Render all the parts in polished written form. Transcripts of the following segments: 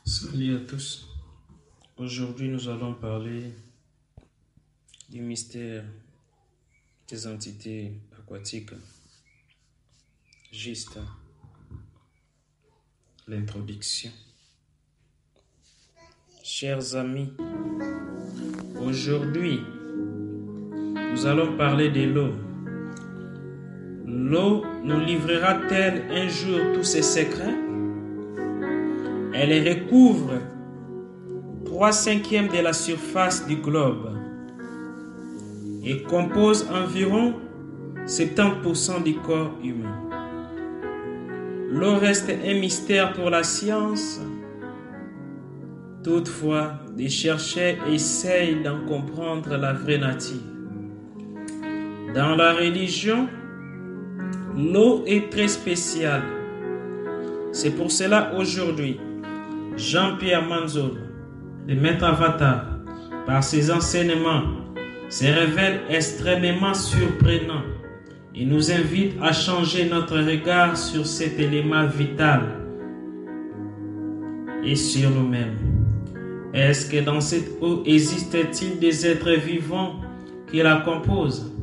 Salut à tous. Aujourd'hui, nous allons parler du mystère des entités aquatiques. Juste l'introduction. Chers amis, aujourd'hui, nous allons parler de l'eau. L'eau nous livrera-t-elle un jour tous ses secrets? Elle recouvre 3/5 de la surface du globe et compose environ 70% du corps humain. L'eau reste un mystère pour la science. Toutefois, des chercheurs essayent d'en comprendre la vraie nature. Dans la religion, l'eau est très spéciale. C'est pour cela aujourd'hui, Jean-Pierre Manzolo, le maître avatar, par ses enseignements, se révèle extrêmement surprenant et nous invite à changer notre regard sur cet élément vital et sur nous-mêmes. Est-ce que dans cette eau existe-t-il des êtres vivants qui la composent?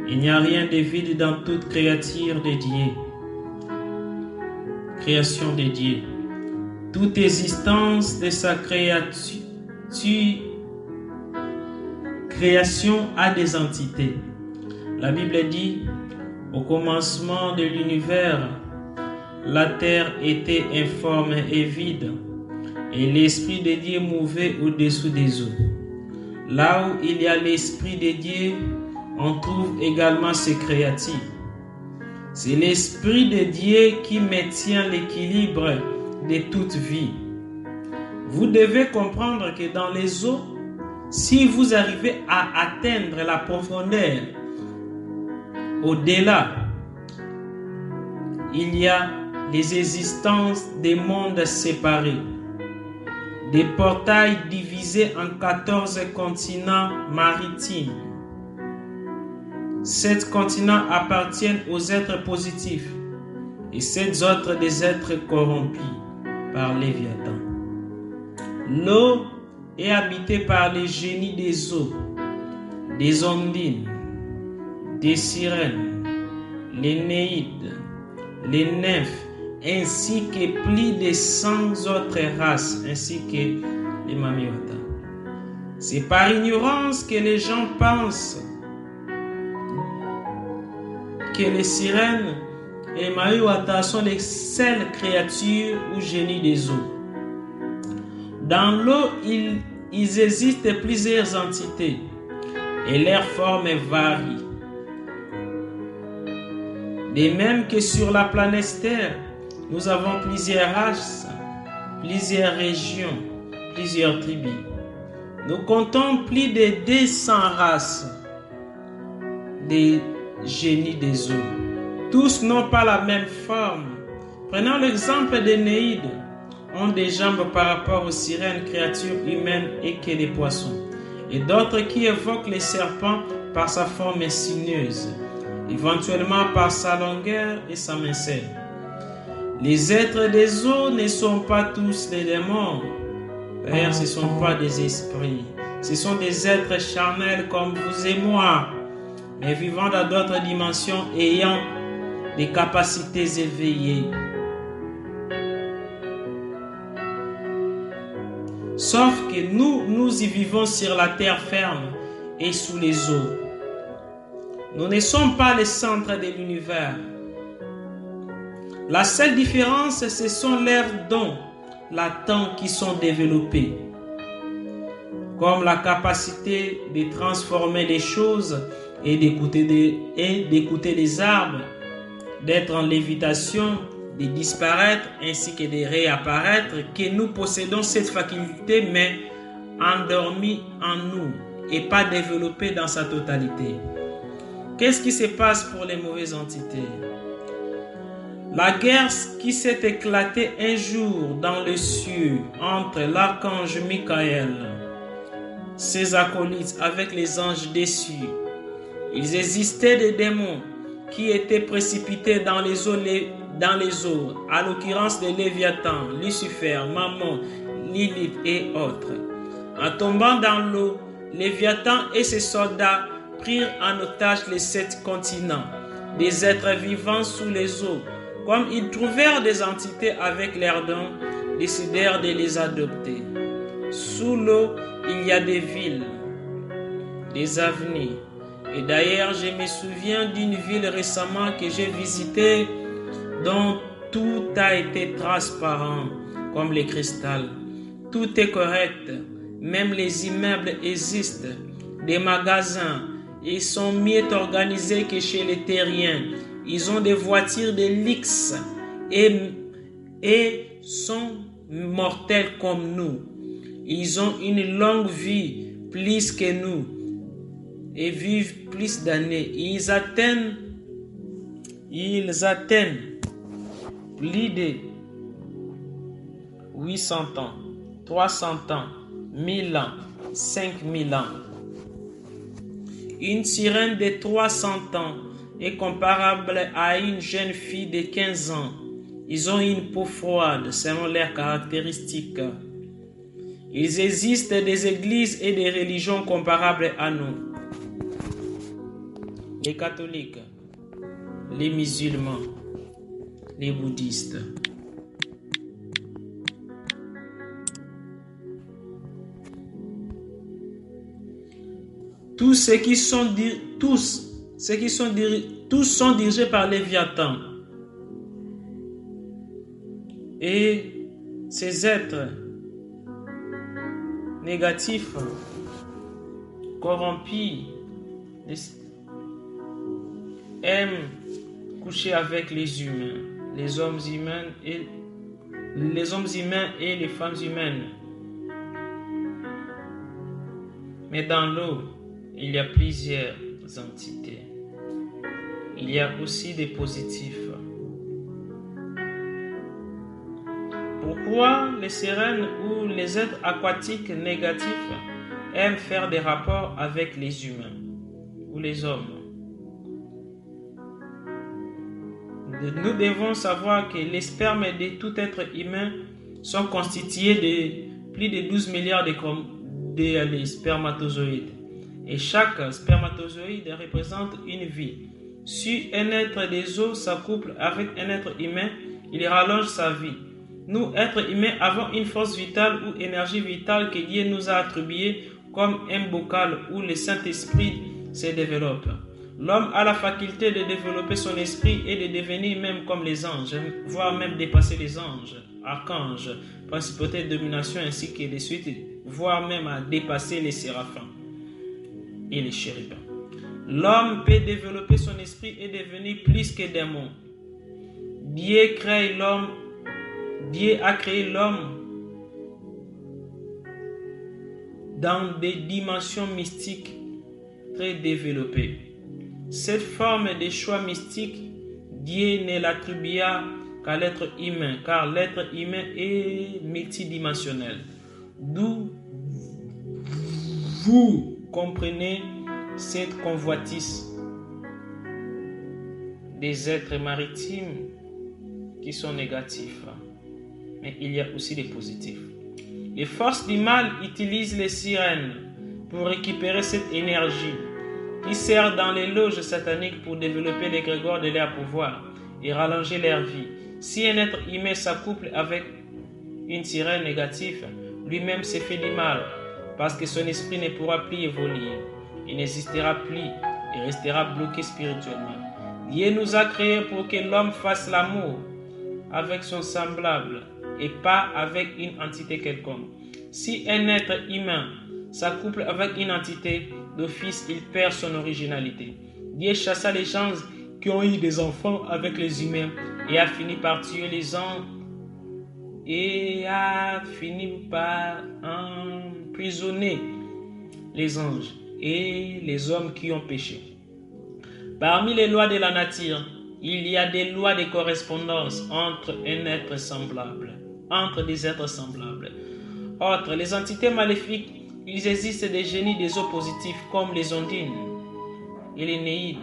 Il n'y a rien de vide dans toute créature de Dieu. Création de Dieu. Toute existence de sa création a des entités. La Bible dit, au commencement de l'univers, la terre était informe et vide, et l'Esprit de Dieu mouvait au-dessous des eaux. Là où il y a l'Esprit de Dieu, on trouve également ses créatures. C'est l'Esprit de Dieu qui maintient l'équilibre de toute vie. Vous devez comprendre que dans les eaux, si vous arrivez à atteindre la profondeur, au-delà, il y a les existences des mondes séparés, des portails divisés en 14 continents maritimes. 7 continents appartiennent aux êtres positifs et 7 autres des êtres corrompus par Léviathan. L'eau est habitée par les génies des eaux, des ondines, des sirènes, les néides, les nymphes, ainsi que plus de 100 autres races, ainsi que les mamiwata. C'est par ignorance que les gens pensent que les sirènes et les mamiwata sont les seules créatures ou génies des eaux. Dans l'eau, il existe plusieurs entités et leurs formes varient. De même que sur la planète Terre, nous avons plusieurs races, plusieurs régions, plusieurs tribus. Nous comptons plus de 200 races des génies des eaux. Tous n'ont pas la même forme. Prenons l'exemple des néides. Ont des jambes par rapport aux sirènes, créatures humaines et que les poissons. Et d'autres qui évoquent les serpents par sa forme sinueuse, éventuellement par sa longueur et sa minceur. Les êtres des eaux ne sont pas tous des démons. D'ailleurs, ce ne sont pas des esprits. Ce sont des êtres charnels comme vous et moi, mais vivant dans d'autres dimensions, ayant des capacités éveillées. Sauf que nous y vivons sur la terre ferme et sous les eaux. Nous ne sommes pas le centre de l'univers. La seule différence, ce sont leurs dons latents qui sont développés, comme la capacité de transformer les choses et d'écouter des arbres, d'être en lévitation, de disparaître ainsi que de réapparaître, que nous possédons cette faculté mais endormie en nous et pas développée dans sa totalité. Qu'est-ce qui se passe pour les mauvaises entités? La guerre qui s'est éclatée un jour dans le ciel entre l'archange Michael, ses acolytes avec les anges déçus. Ils existaient des démons qui étaient précipités dans les eaux, à l'occurrence de Léviathan, Lucifer, Mammon, Lilith et autres. En tombant dans l'eau, Léviathan et ses soldats prirent en otage les 7 continents, des êtres vivants sous les eaux. Comme ils trouvèrent des entités avec leurs dons, décidèrent de les adopter. Sous l'eau, il y a des villes, des avenues. Et d'ailleurs, je me souviens d'une ville récemment que j'ai visitée dont tout a été transparent comme le cristal. Tout est correct. Même les immeubles existent. Des magasins, ils sont mieux organisés que chez les terriens. Ils ont des voitures de luxe et sont mortels comme nous. Ils ont une longue vie plus que nous et vivent plus d'années. Ils atteignent plus de 800 ans, 300 ans, 1000 ans, 5000 ans. Une sirène de 300 ans est comparable à une jeune fille de 15 ans. Ils ont une peau froide selon leurs caractéristiques. Il existe des églises et des religions comparables à nous. Les catholiques, les musulmans, les bouddhistes. Tous sont dirigés par Léviathan. Et ces êtres négatifs, corrompus, aiment coucher avec les humains, les hommes humains et les femmes humaines. Mais dans l'eau, il y a plusieurs entités. Il y a aussi des positifs. Pourquoi les sirènes ou les êtres aquatiques négatifs aiment faire des rapports avec les humains ou les hommes? Nous devons savoir que les spermes de tout être humain sont constitués de plus de 12 milliards de spermatozoïdes. Et chaque spermatozoïde représente une vie. Si un être des eaux s'accouple avec un être humain, il rallonge sa vie. Nous, êtres humains, avons une force vitale ou énergie vitale que Dieu nous a attribuée comme un bocal où le Saint-Esprit se développe. L'homme a la faculté de développer son esprit et de devenir même comme les anges, voire même dépasser les anges, archanges, principautés de domination ainsi que les suites, voire même à dépasser les séraphins et les chérubins. L'homme peut développer son esprit et devenir plus que démon. Dieu a créé l'homme dans des dimensions mystiques très développées. Cette forme de choix mystique, Dieu ne l'attribua qu'à l'être humain, car l'être humain est multidimensionnel. D'où vous comprenez cette convoitise des êtres maritimes qui sont négatifs. Mais il y a aussi des positifs. Les forces du mal utilisent les sirènes pour récupérer cette énergie qui sert dans les loges sataniques pour développer les grégores de leur pouvoir et rallonger leur vie. Si un être humain s'accouple avec une sirène négative, lui-même se fait du mal parce que son esprit ne pourra plus évoluer. Il n'existera plus et restera bloqué spirituellement. Dieu nous a créés pour que l'homme fasse l'amour avec son semblable et pas avec une entité quelconque. Si un être humain s'accouple avec une entité, d'office, il perd son originalité. Dieu chassa les gens qui ont eu des enfants avec les humains et a fini par tuer les anges et a fini par emprisonner les anges et les hommes qui ont péché. Parmi les lois de la nature, il y a des lois de correspondance entre des êtres semblables. Autres, les entités maléfiques, il existe des génies des eaux positives comme les ondines et les néides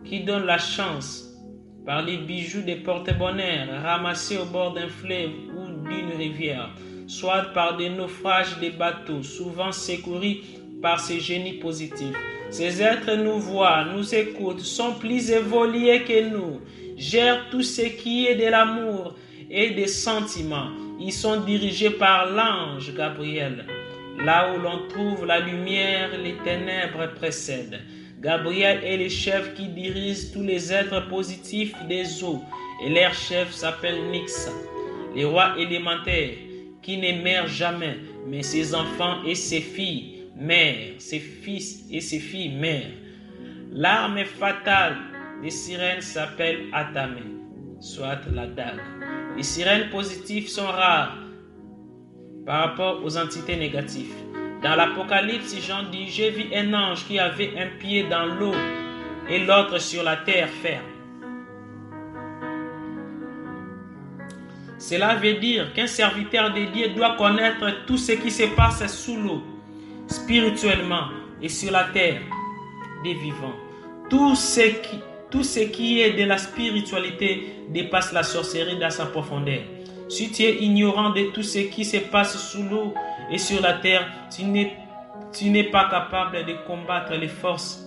qui donnent la chance par les bijoux de porte-bonheur ramassés au bord d'un fleuve ou d'une rivière. soit par des naufrages des bateaux, souvent secourus par ces génies positifs. Ces êtres nous voient, nous écoutent, sont plus évolués que nous, gèrent tout ce qui est de l'amour et des sentiments. Ils sont dirigés par l'ange Gabriel. Là où l'on trouve la lumière, les ténèbres précèdent. Gabriel est le chef qui dirige tous les êtres positifs des eaux, et leur chef s'appelle Nyx, le roi élémentaire, qui ne meurt jamais, mais ses enfants et ses filles meurent, ses fils et ses filles meurent. L'arme fatale des sirènes s'appelle Atamé, soit la dague. Les sirènes positives sont rares par rapport aux entités négatives. Dans l'Apocalypse, Jean dit, j'ai vu un ange qui avait un pied dans l'eau et l'autre sur la terre ferme. Cela veut dire qu'un serviteur de Dieu doit connaître tout ce qui se passe sous l'eau, spirituellement et sur la terre des vivants. Tout ce qui est de la spiritualité dépasse la sorcellerie dans sa profondeur. Si tu es ignorant de tout ce qui se passe sous l'eau et sur la terre, tu n'es pas capable de combattre les forces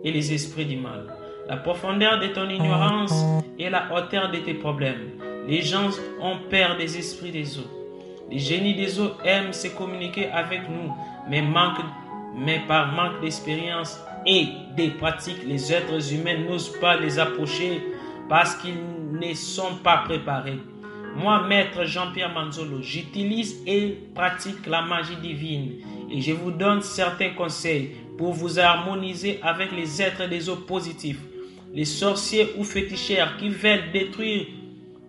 et les esprits du mal. La profondeur de ton ignorance est la hauteur de tes problèmes. Les gens ont peur des esprits des eaux. Les génies des eaux aiment se communiquer avec nous, mais par manque d'expérience et de pratique, les êtres humains n'osent pas les approcher parce qu'ils ne sont pas préparés. Moi, maître Jean-Pierre Manzolo, j'utilise et pratique la magie divine et je vous donne certains conseils pour vous harmoniser avec les êtres des eaux positifs. Les sorciers ou féticheurs qui veulent détruire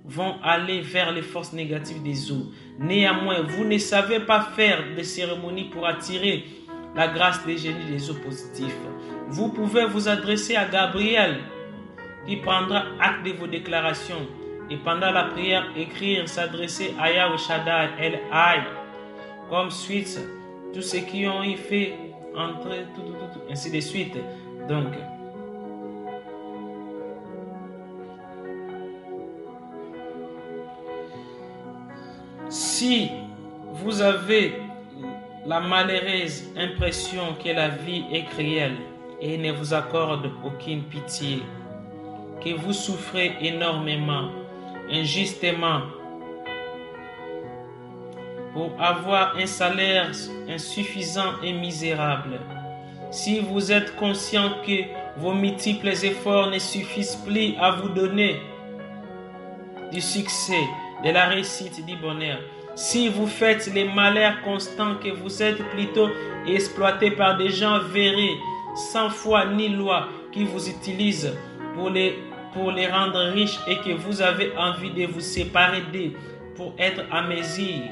vont aller vers les forces négatives des eaux. Néanmoins, vous ne savez pas faire de cérémonies pour attirer la grâce des génies des eaux positifs. Vous pouvez vous adresser à Gabriel qui prendra acte de vos déclarations et pendant la prière écrire, s'adresser à Yahweh Shaddai El Hay comme suite tout ce qui ont eu fait entrer ainsi de suite. Donc si vous avez la malheureuse impression que la vie est cruelle et ne vous accorde aucune pitié, que vous souffrez énormément, injustement, pour avoir un salaire insuffisant et misérable, si vous êtes conscient que vos multiples efforts ne suffisent plus à vous donner du succès, de la réussite, du bonheur, si vous faites les malheurs constants, que vous êtes plutôt exploité par des gens véreux, sans foi ni loi, qui vous utilisent pour les rendre riches et que vous avez envie de vous séparer d'eux pour être à mesure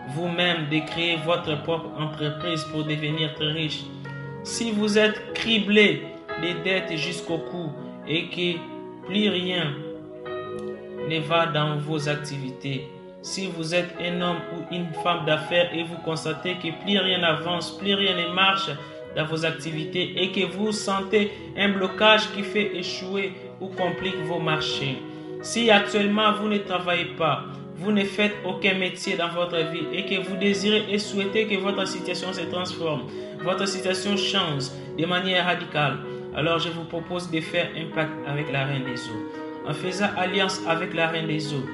vous-même de créer votre propre entreprise pour devenir très riche. Si vous êtes criblé de dettes jusqu'au cou et que plus rien ne va dans vos activités, si vous êtes un homme ou une femme d'affaires et vous constatez que plus rien n'avance, plus rien ne marche dans vos activités et que vous sentez un blocage qui fait échouer ou complique vos marchés, si actuellement vous ne travaillez pas, vous ne faites aucun métier dans votre vie et que vous désirez et souhaitez que votre situation se transforme, votre situation change de manière radicale, alors je vous propose de faire un pacte avec la Reine des Eaux. En faisant alliance avec la Reine des Eaux,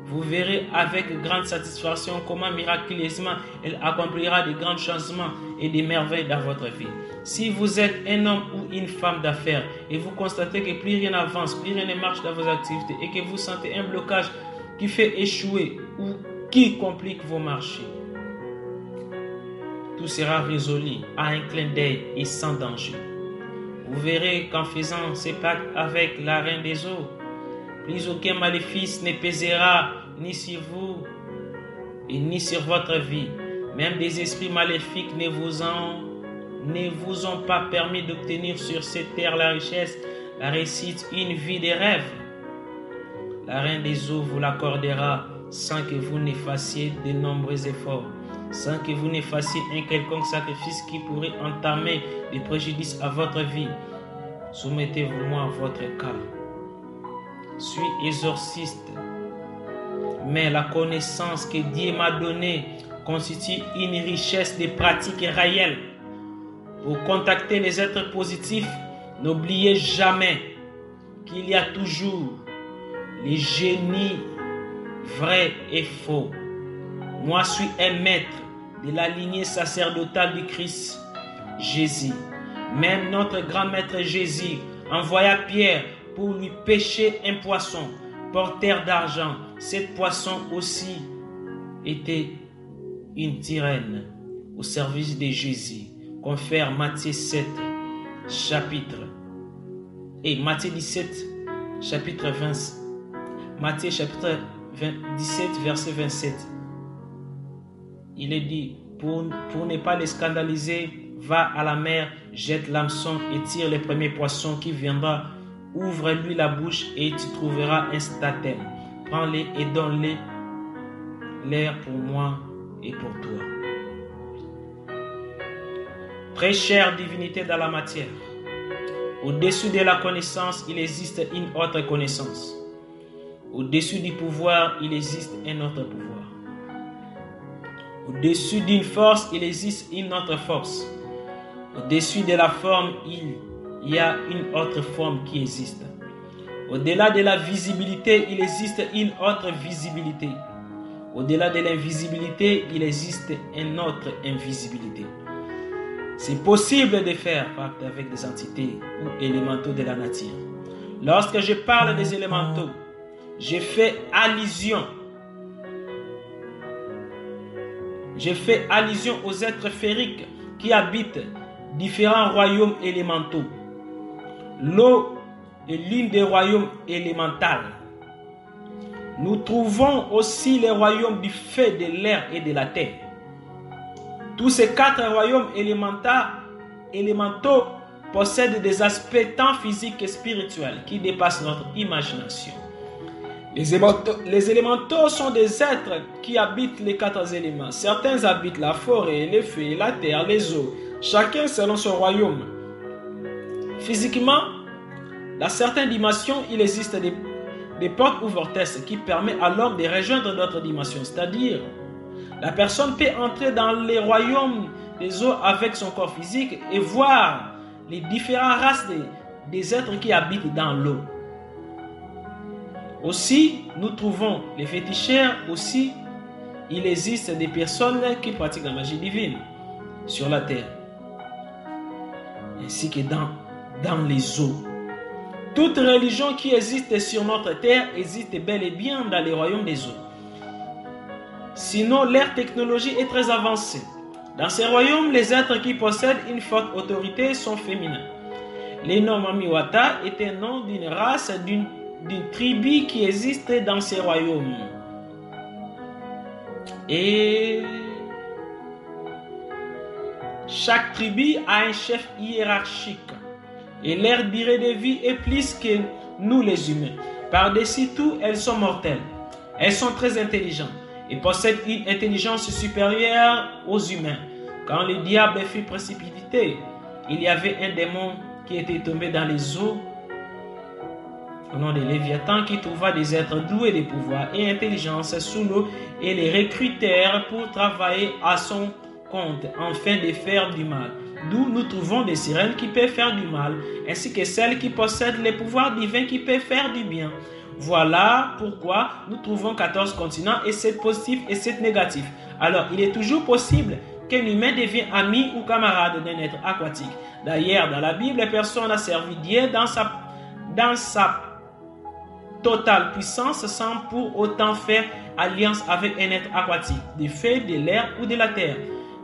vous verrez avec grande satisfaction comment miraculeusement elle accomplira de grands changements et des merveilles dans votre vie. Si vous êtes un homme ou une femme d'affaires et vous constatez que plus rien n'avance, plus rien ne marche dans vos activités et que vous sentez un blocage qui fait échouer ou qui complique vos marchés, tout sera résolu à un clin d'œil et sans danger. Vous verrez qu'en faisant ce pacte avec la Reine des Eaux, plus aucun maléfice ne pèsera ni sur vous et ni sur votre vie. Même des esprits maléfiques ne vous ont pas permis d'obtenir sur cette terre la richesse, la réussite, une vie de rêve. La Reine des Eaux vous l'accordera sans que vous ne fassiez de nombreux efforts, sans que vous ne fassiez un quelconque sacrifice qui pourrait entamer des préjudices à votre vie. Soumettez-vous à votre cas. Suis exorciste. mais la connaissance que Dieu m'a donnée constitue une richesse de pratiques réelles. Pour contacter les êtres positifs, n'oubliez jamais qu'il y a toujours les génies vrais et faux. Moi, je suis un maître de la lignée sacerdotale du Christ Jésus. Même notre grand maître Jésus envoya Pierre pour lui pêcher un poisson, porteur d'argent. Cette poisson aussi était une sirène au service de Jésus. Confère Matthieu 7, chapitre. Et Matthieu 17, chapitre 20. Matthieu chapitre 17, verset 27. Il est dit, pour ne pas les scandaliser, va à la mer, jette l'hameçon et tire le premier poisson qui viendra. Ouvre-lui la bouche et tu trouveras un statème. Prends-les et donne-les l'air pour moi et pour toi. Très chère divinité dans la matière, au-dessus de la connaissance, il existe une autre connaissance. Au-dessus du pouvoir, il existe un autre pouvoir. Au-dessus d'une force, il existe une autre force. Au-dessus de la forme, il y a une autre forme qui existe. Au-delà de la visibilité, il existe une autre visibilité. Au-delà de l'invisibilité, il existe une autre invisibilité. C'est possible de faire pacte avec des entités ou élémentaux de la nature. Lorsque je parle des élémentaux, je fais allusion aux êtres féeriques qui habitent différents royaumes élémentaux. L'eau est l'une des royaumes élémentaux. Nous trouvons aussi les royaumes du feu, de l'air et de la terre. Tous ces 4 royaumes élémentaux possèdent des aspects tant physiques que spirituels qui dépassent notre imagination. Les élémentaux sont des êtres qui habitent les 4 éléments. Certains habitent la forêt, les feux, la terre, les eaux, chacun selon son royaume. Physiquement, dans certaines dimensions, il existe des portes ou vortex qui permettent à l'homme de rejoindre d'autres dimensions. C'est-à-dire, la personne peut entrer dans les royaumes des eaux avec son corps physique et voir les différentes races des êtres qui habitent dans l'eau. Aussi, nous trouvons les féticheurs. Aussi, il existe des personnes qui pratiquent la magie divine sur la terre, ainsi que dans les eaux. Toute religion qui existe sur notre terre existe bel et bien dans les royaumes des eaux. Sinon, leur technologie est très avancée. Dans ces royaumes, les êtres qui possèdent une forte autorité sont féminins. Les noms Mamiwata est un nom d'une race, d'une tribu qui existe dans ces royaumes. Et chaque tribu a un chef hiérarchique. Et leur durée de vie est plus que nous les humains. Par-dessus tout, elles sont mortelles. Elles sont très intelligentes et possèdent une intelligence supérieure aux humains. Quand le diable fut précipité, il y avait un démon qui était tombé dans les eaux au nom de Léviathan, qui trouva des êtres doués de pouvoir et intelligence sous l'eau et les recrutèrent pour travailler à son compte afin de faire du mal. D'où nous trouvons des sirènes qui peuvent faire du mal, ainsi que celles qui possèdent les pouvoirs divins qui peuvent faire du bien. Voilà pourquoi nous trouvons 14 continents et 7 positifs et 7 négatifs. Alors, il est toujours possible qu'un humain devienne ami ou camarade d'un être aquatique. D'ailleurs, dans la Bible, personne n'a servi Dieu dans sa totale puissance sans pour autant faire alliance avec un être aquatique, du feu, de l'air ou de la terre.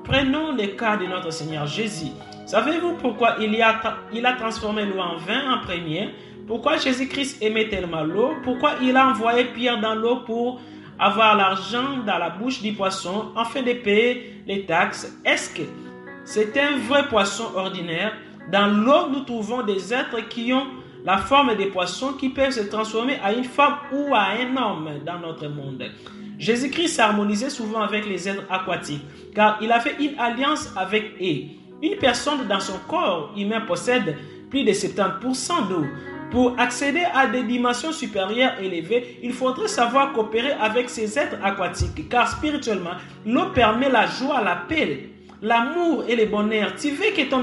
Prenons le cas de notre Seigneur Jésus. Savez-vous pourquoi il a transformé l'eau en vin en premier? Pourquoi Jésus-Christ aimait tellement l'eau? Pourquoi il a envoyé Pierre dans l'eau pour avoir l'argent dans la bouche du poisson afin de payer les taxes? Est-ce que c'est un vrai poisson ordinaire? Dans l'eau, nous trouvons des êtres qui ont la forme des poissons qui peuvent se transformer à une femme ou à un homme dans notre monde. Jésus-Christ s'harmonisait souvent avec les êtres aquatiques car il a fait une alliance avec eux. Une personne dans son corps humain possède plus de 70% d'eau. Pour accéder à des dimensions supérieures élevées, il faudrait savoir coopérer avec ces êtres aquatiques, car spirituellement, l'eau permet la joie, la paix, l'amour et le bonheur. Tu veux que ton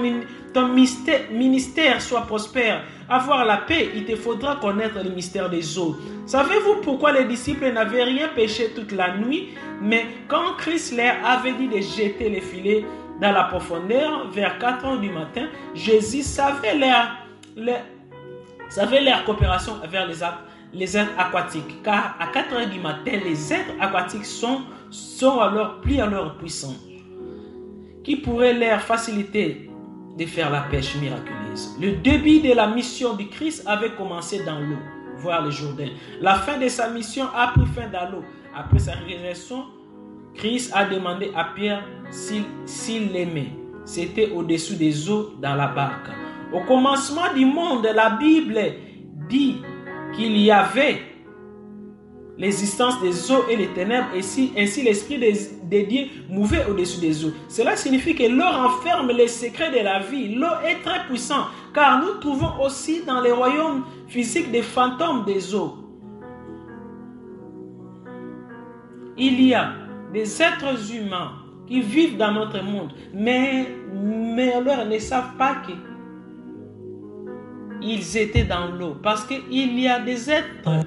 ministère soit prospère, avoir la paix, il te faudra connaître le mystère des eaux. Savez-vous pourquoi les disciples n'avaient rien pêché toute la nuit, mais quand Christ leur avait dit de jeter les filets dans la profondeur, vers 4 heures du matin, Jésus savait leur coopération vers les êtres aquatiques, car à 4 heures du matin, les êtres aquatiques sont alors plus alors puissants, qui pourrait leur faciliter de faire la pêche miraculeuse. Le début de la mission du Christ avait commencé dans l'eau, voire le Jourdain. La fin de sa mission a pris fin dans l'eau. Après sa résurrection, Christ a demandé à Pierre s'il l'aimait. C'était au-dessous des eaux dans la barque. Au commencement du monde, la Bible dit qu'il y avait l'existence des eaux et les ténèbres, et ainsi l'Esprit de Dieu mouvait au-dessus des eaux. Cela signifie que l'eau renferme les secrets de la vie. L'eau est très puissante, car nous trouvons aussi dans les royaumes physiques des fantômes des eaux. Il y a des êtres humains qui vivent dans notre monde, mais alors ne savent pas qu'ils étaient dans l'eau, parce qu'il y a des êtres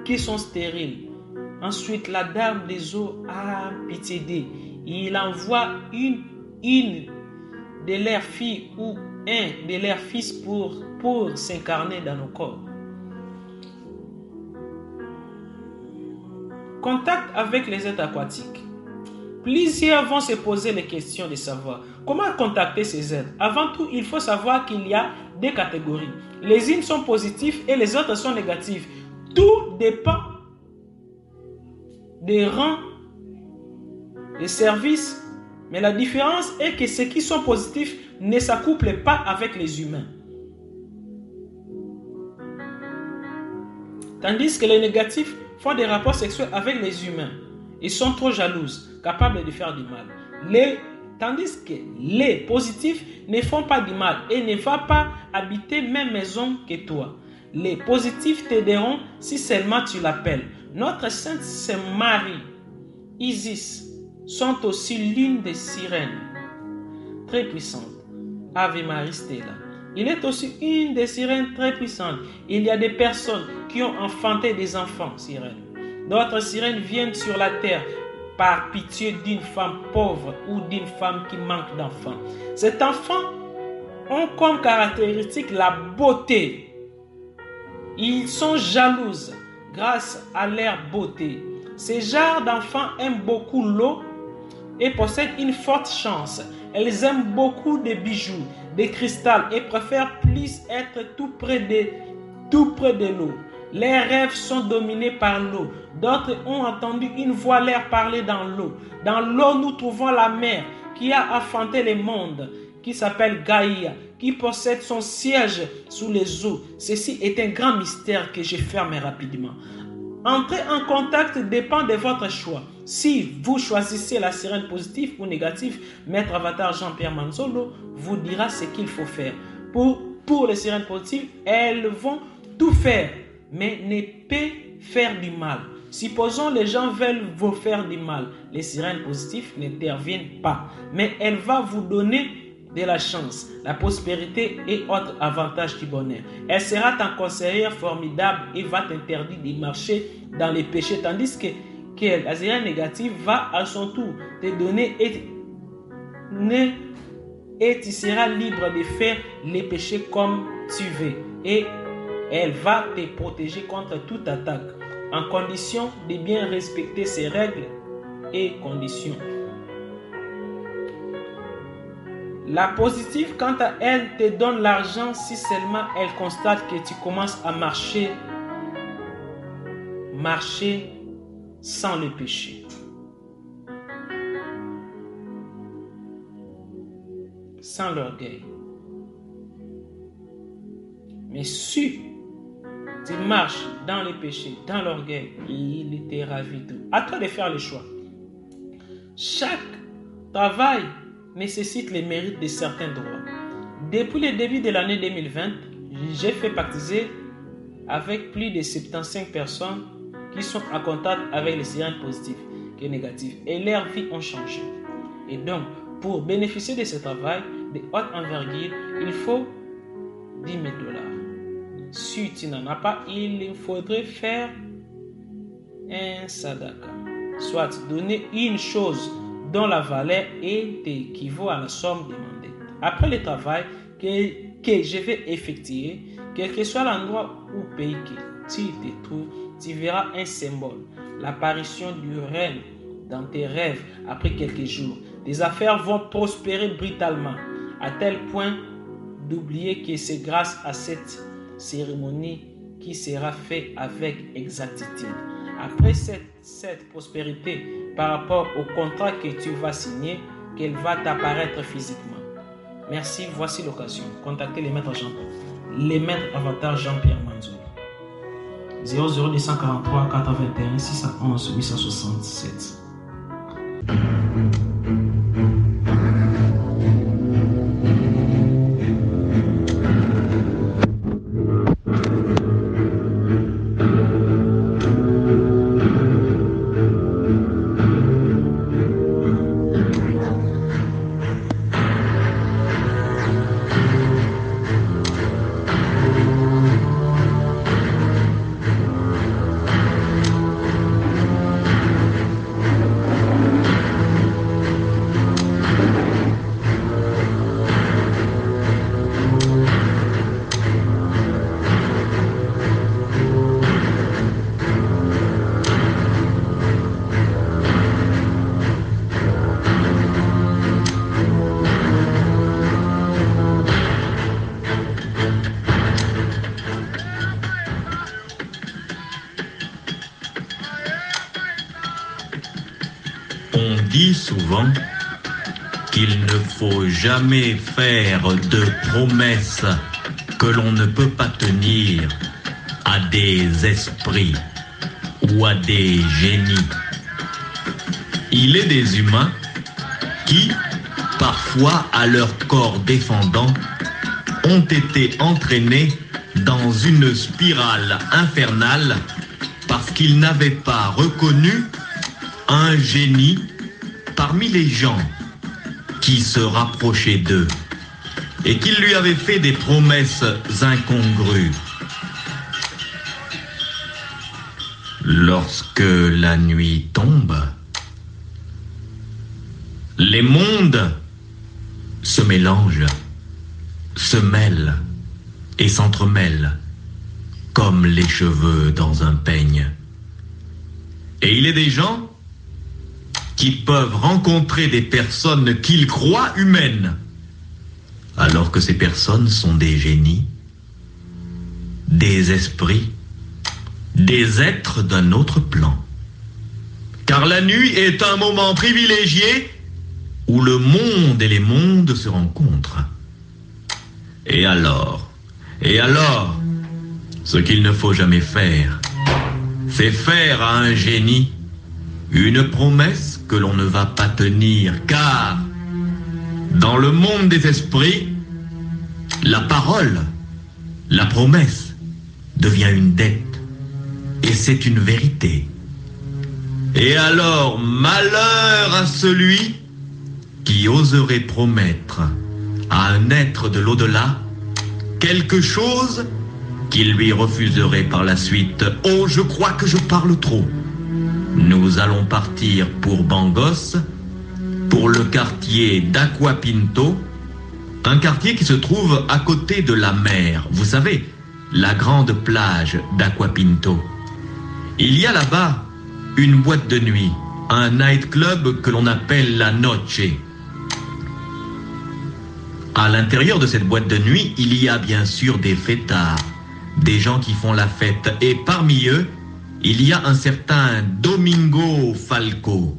qui sont stériles. Ensuite, la dame des eaux a pitié d'eux. Il envoie une de leurs filles ou un de leurs fils pour s'incarner dans nos corps. Contact avec les êtres aquatiques. Plusieurs vont se poser les questions de savoir comment contacter ces êtres. Avant tout, il faut savoir qu'il y a des catégories. Les unes sont positives et les autres sont négatives. Tout dépend des rangs, des services, mais la différence est que ceux qui sont positifs ne s'accouplent pas avec les humains. Tandis que les négatifs font des rapports sexuels avec les humains. Ils sont trop jalouses, capables de faire du mal. Tandis que les positifs ne font pas du mal et ne vont pas habiter même maison que toi. Les positifs t'aideront si seulement tu l'appelles. Notre Sainte Marie, Isis, sont aussi l'une des sirènes très puissantes. Ave Maria Stella. Il est aussi une des sirènes très puissantes. Il y a des personnes qui ont enfanté des enfants sirènes. D'autres sirènes viennent sur la terre par pitié d'une femme pauvre ou d'une femme qui manque d'enfants. Ces enfants ont comme caractéristique la beauté. Ils sont jalouses grâce à leur beauté. Ces genres d'enfants aiment beaucoup l'eau et possèdent une forte chance. Elles aiment beaucoup de bijoux, des cristals et préfèrent plus être tout près de l'eau. Leurs rêves sont dominés par l'eau. D'autres ont entendu une voix leur parler dans l'eau. Dans l'eau, nous trouvons la mer qui a enfanté le monde, qui s'appelle Gaïa, qui possède son siège sous les eaux. Ceci est un grand mystère que je ferme rapidement. Entrer en contact dépend de votre choix. Si vous choisissez la sirène positive ou négative, Maître Avatar Jean-Pierre Manzolo vous dira ce qu'il faut faire. Pour les sirènes positives, elles vont tout faire, mais ne peuvent faire du mal. Supposons les gens veulent vous faire du mal. Les sirènes positives n'interviennent pas, mais elles vont vous donner de la chance, la prospérité et autres avantages du bonheur. Elle sera ta conseillère formidable et va t'interdire de marcher dans les péchés, tandis que la sirène négative va à son tour te donner et tu seras libre de faire les péchés comme tu veux. Et elle va te protéger contre toute attaque, en condition de bien respecter ses règles et conditions. La positive, quant à elle, te donne l'argent si seulement elle constate que tu commences à marcher sans le péché. Sans l'orgueil. Mais si tu marches dans le péché, dans l'orgueil, il te ravit tout. À toi de faire le choix. Chaque travail nécessite les mérites de certains droits. Depuis le début de l'année 2020, j'ai fait baptiser avec plus de 75 personnes qui sont en contact avec les signaux positifs que négatifs et leurs vies ont changé. Et donc, pour bénéficier de ce travail de haute envergure, il faut 10 000 $. Si tu n'en as pas, il faudrait faire un sadaka, soit donner une chose dont la valeur équivaut à la somme demandée. Après le travail que je vais effectuer, quel que soit l'endroit ou pays que tu te trouves, tu verras un symbole, l'apparition du reine dans tes rêves après quelques jours. Tes affaires vont prospérer brutalement, à tel point d'oublier que c'est grâce à cette cérémonie qui sera faite avec exactitude. Après cette prospérité par rapport au contrat que tu vas signer, qu'elle va t'apparaître physiquement. Merci, voici l'occasion. Contactez les maîtres Avatar Jean-Pierre Manzoul. 00243 421 611 867. On dit souvent qu'il ne faut jamais faire de promesses que l'on ne peut pas tenir à des esprits ou à des génies. Il est des humains qui, parfois à leur corps défendant, ont été entraînés dans une spirale infernale parce qu'ils n'avaient pas reconnu un génie parmi les gens qui se rapprochaient d'eux et qui lui avaient fait des promesses incongrues. Lorsque la nuit tombe, les mondes se mélangent, se mêlent et s'entremêlent comme les cheveux dans un peigne. Et il est des gens qui peuvent rencontrer des personnes qu'ils croient humaines, alors que ces personnes sont des génies, des esprits, des êtres d'un autre plan. Car la nuit est un moment privilégié où le monde et les mondes se rencontrent. Et alors, ce qu'il ne faut jamais faire, c'est faire à un génie une promesse que l'on ne va pas tenir, car dans le monde des esprits, la parole, la promesse devient une dette, et c'est une vérité. Et alors, malheur à celui qui oserait promettre à un être de l'au-delà quelque chose qu'il lui refuserait par la suite. Oh, je crois que je parle trop. Nous allons partir pour Bangos, pour le quartier d'Aquapinto, un quartier qui se trouve à côté de la mer. Vous savez, la grande plage d'Aquapinto. Il y a là-bas une boîte de nuit, un nightclub que l'on appelle la Noche. À l'intérieur de cette boîte de nuit, il y a bien sûr des fêtards, des gens qui font la fête, et parmi eux, il y a un certain Domingo Falco.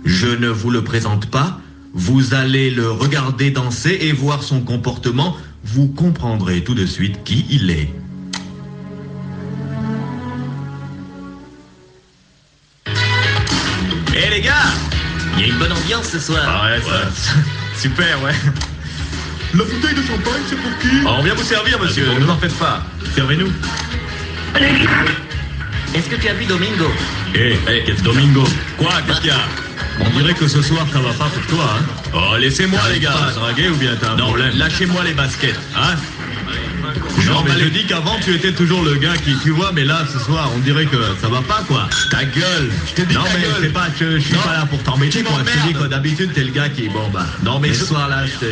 Je ne vous le présente pas, vous allez le regarder danser et voir son comportement, vous comprendrez tout de suite qui il est. Eh les gars, il y a une bonne ambiance ce soir. Ah ouais, super, ouais. La bouteille de champagne, c'est pour qui? On vient vous servir, monsieur, ne vous en faites pas. Servez-nous. Est-ce que tu as vu Domingo? Qu'est-ce Domingo? Quoi, qu'est-ce qu'il y a? On dirait que ce soir, ça va pas pour toi, hein? Oh, laissez-moi, les gars. Pas draguer ou bien t'as un problème? Lâchez-moi les baskets, hein? Non, mais je dis qu'avant, tu étais toujours le gars qui, tu vois, mais là, ce soir, on dirait que ça va pas, quoi. Ta gueule. Je t'ai dit non, mais c'est pas, je suis pas là pour t'embêter, quoi. Je te dis que d'habitude, t'es le gars qui, bon, bah. Non, mais ce soir-là, tu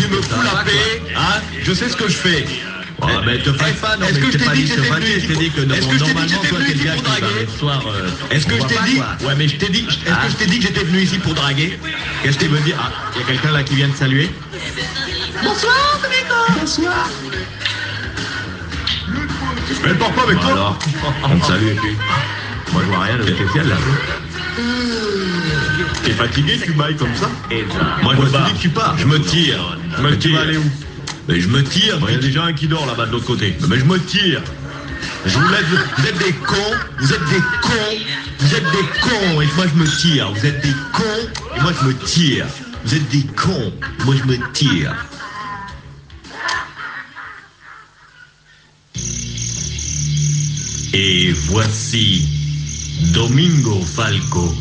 me fous la paix, hein? Je sais ce que je fais. Oh, mais te fâche pas, non, mais je t'ai pas dit de te fâcher, je t'ai dit que normalement, toi, t'es le gars qui va le soir. Est-ce que je t'ai dit? Ouais, mais je t'ai dit, est-ce que je t'ai dit que j'étais venu ici pour draguer? Qu'est-ce que tu veux dire? Ah, il y a quelqu'un là qui vient de saluer? Bonsoir, Domingo. Bonsoir. Elle part pas avec toi? Alors, on te salue et puis. Moi je vois rien de spécial là. T'es fatigué, tu bailles comme ça? Moi je me dis que tu pars. Je me tire. Tu vas aller où? Mais je me tire. Il y a déjà un qui dort là-bas de l'autre côté. Mais je me tire. Je vous laisse. Vous êtes des cons. Vous êtes des cons. Vous êtes des cons. Et moi je me tire. Vous êtes des cons. Et moi je me tire. Vous êtes des cons. Et moi je me tire. Et voici Domingo Falco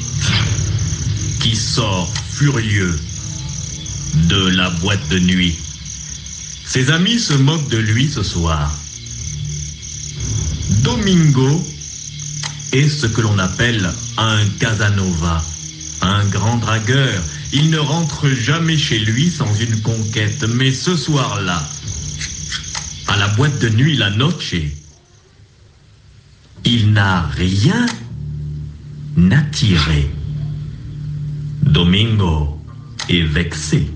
qui sort furieux de la boîte de nuit. Ses amis se moquent de lui ce soir. Domingo est ce que l'on appelle un Casanova, un grand dragueur. Il ne rentre jamais chez lui sans une conquête. Mais ce soir-là, à la boîte de nuit La Noche, il n'a rien attiré. Domingo est vexé,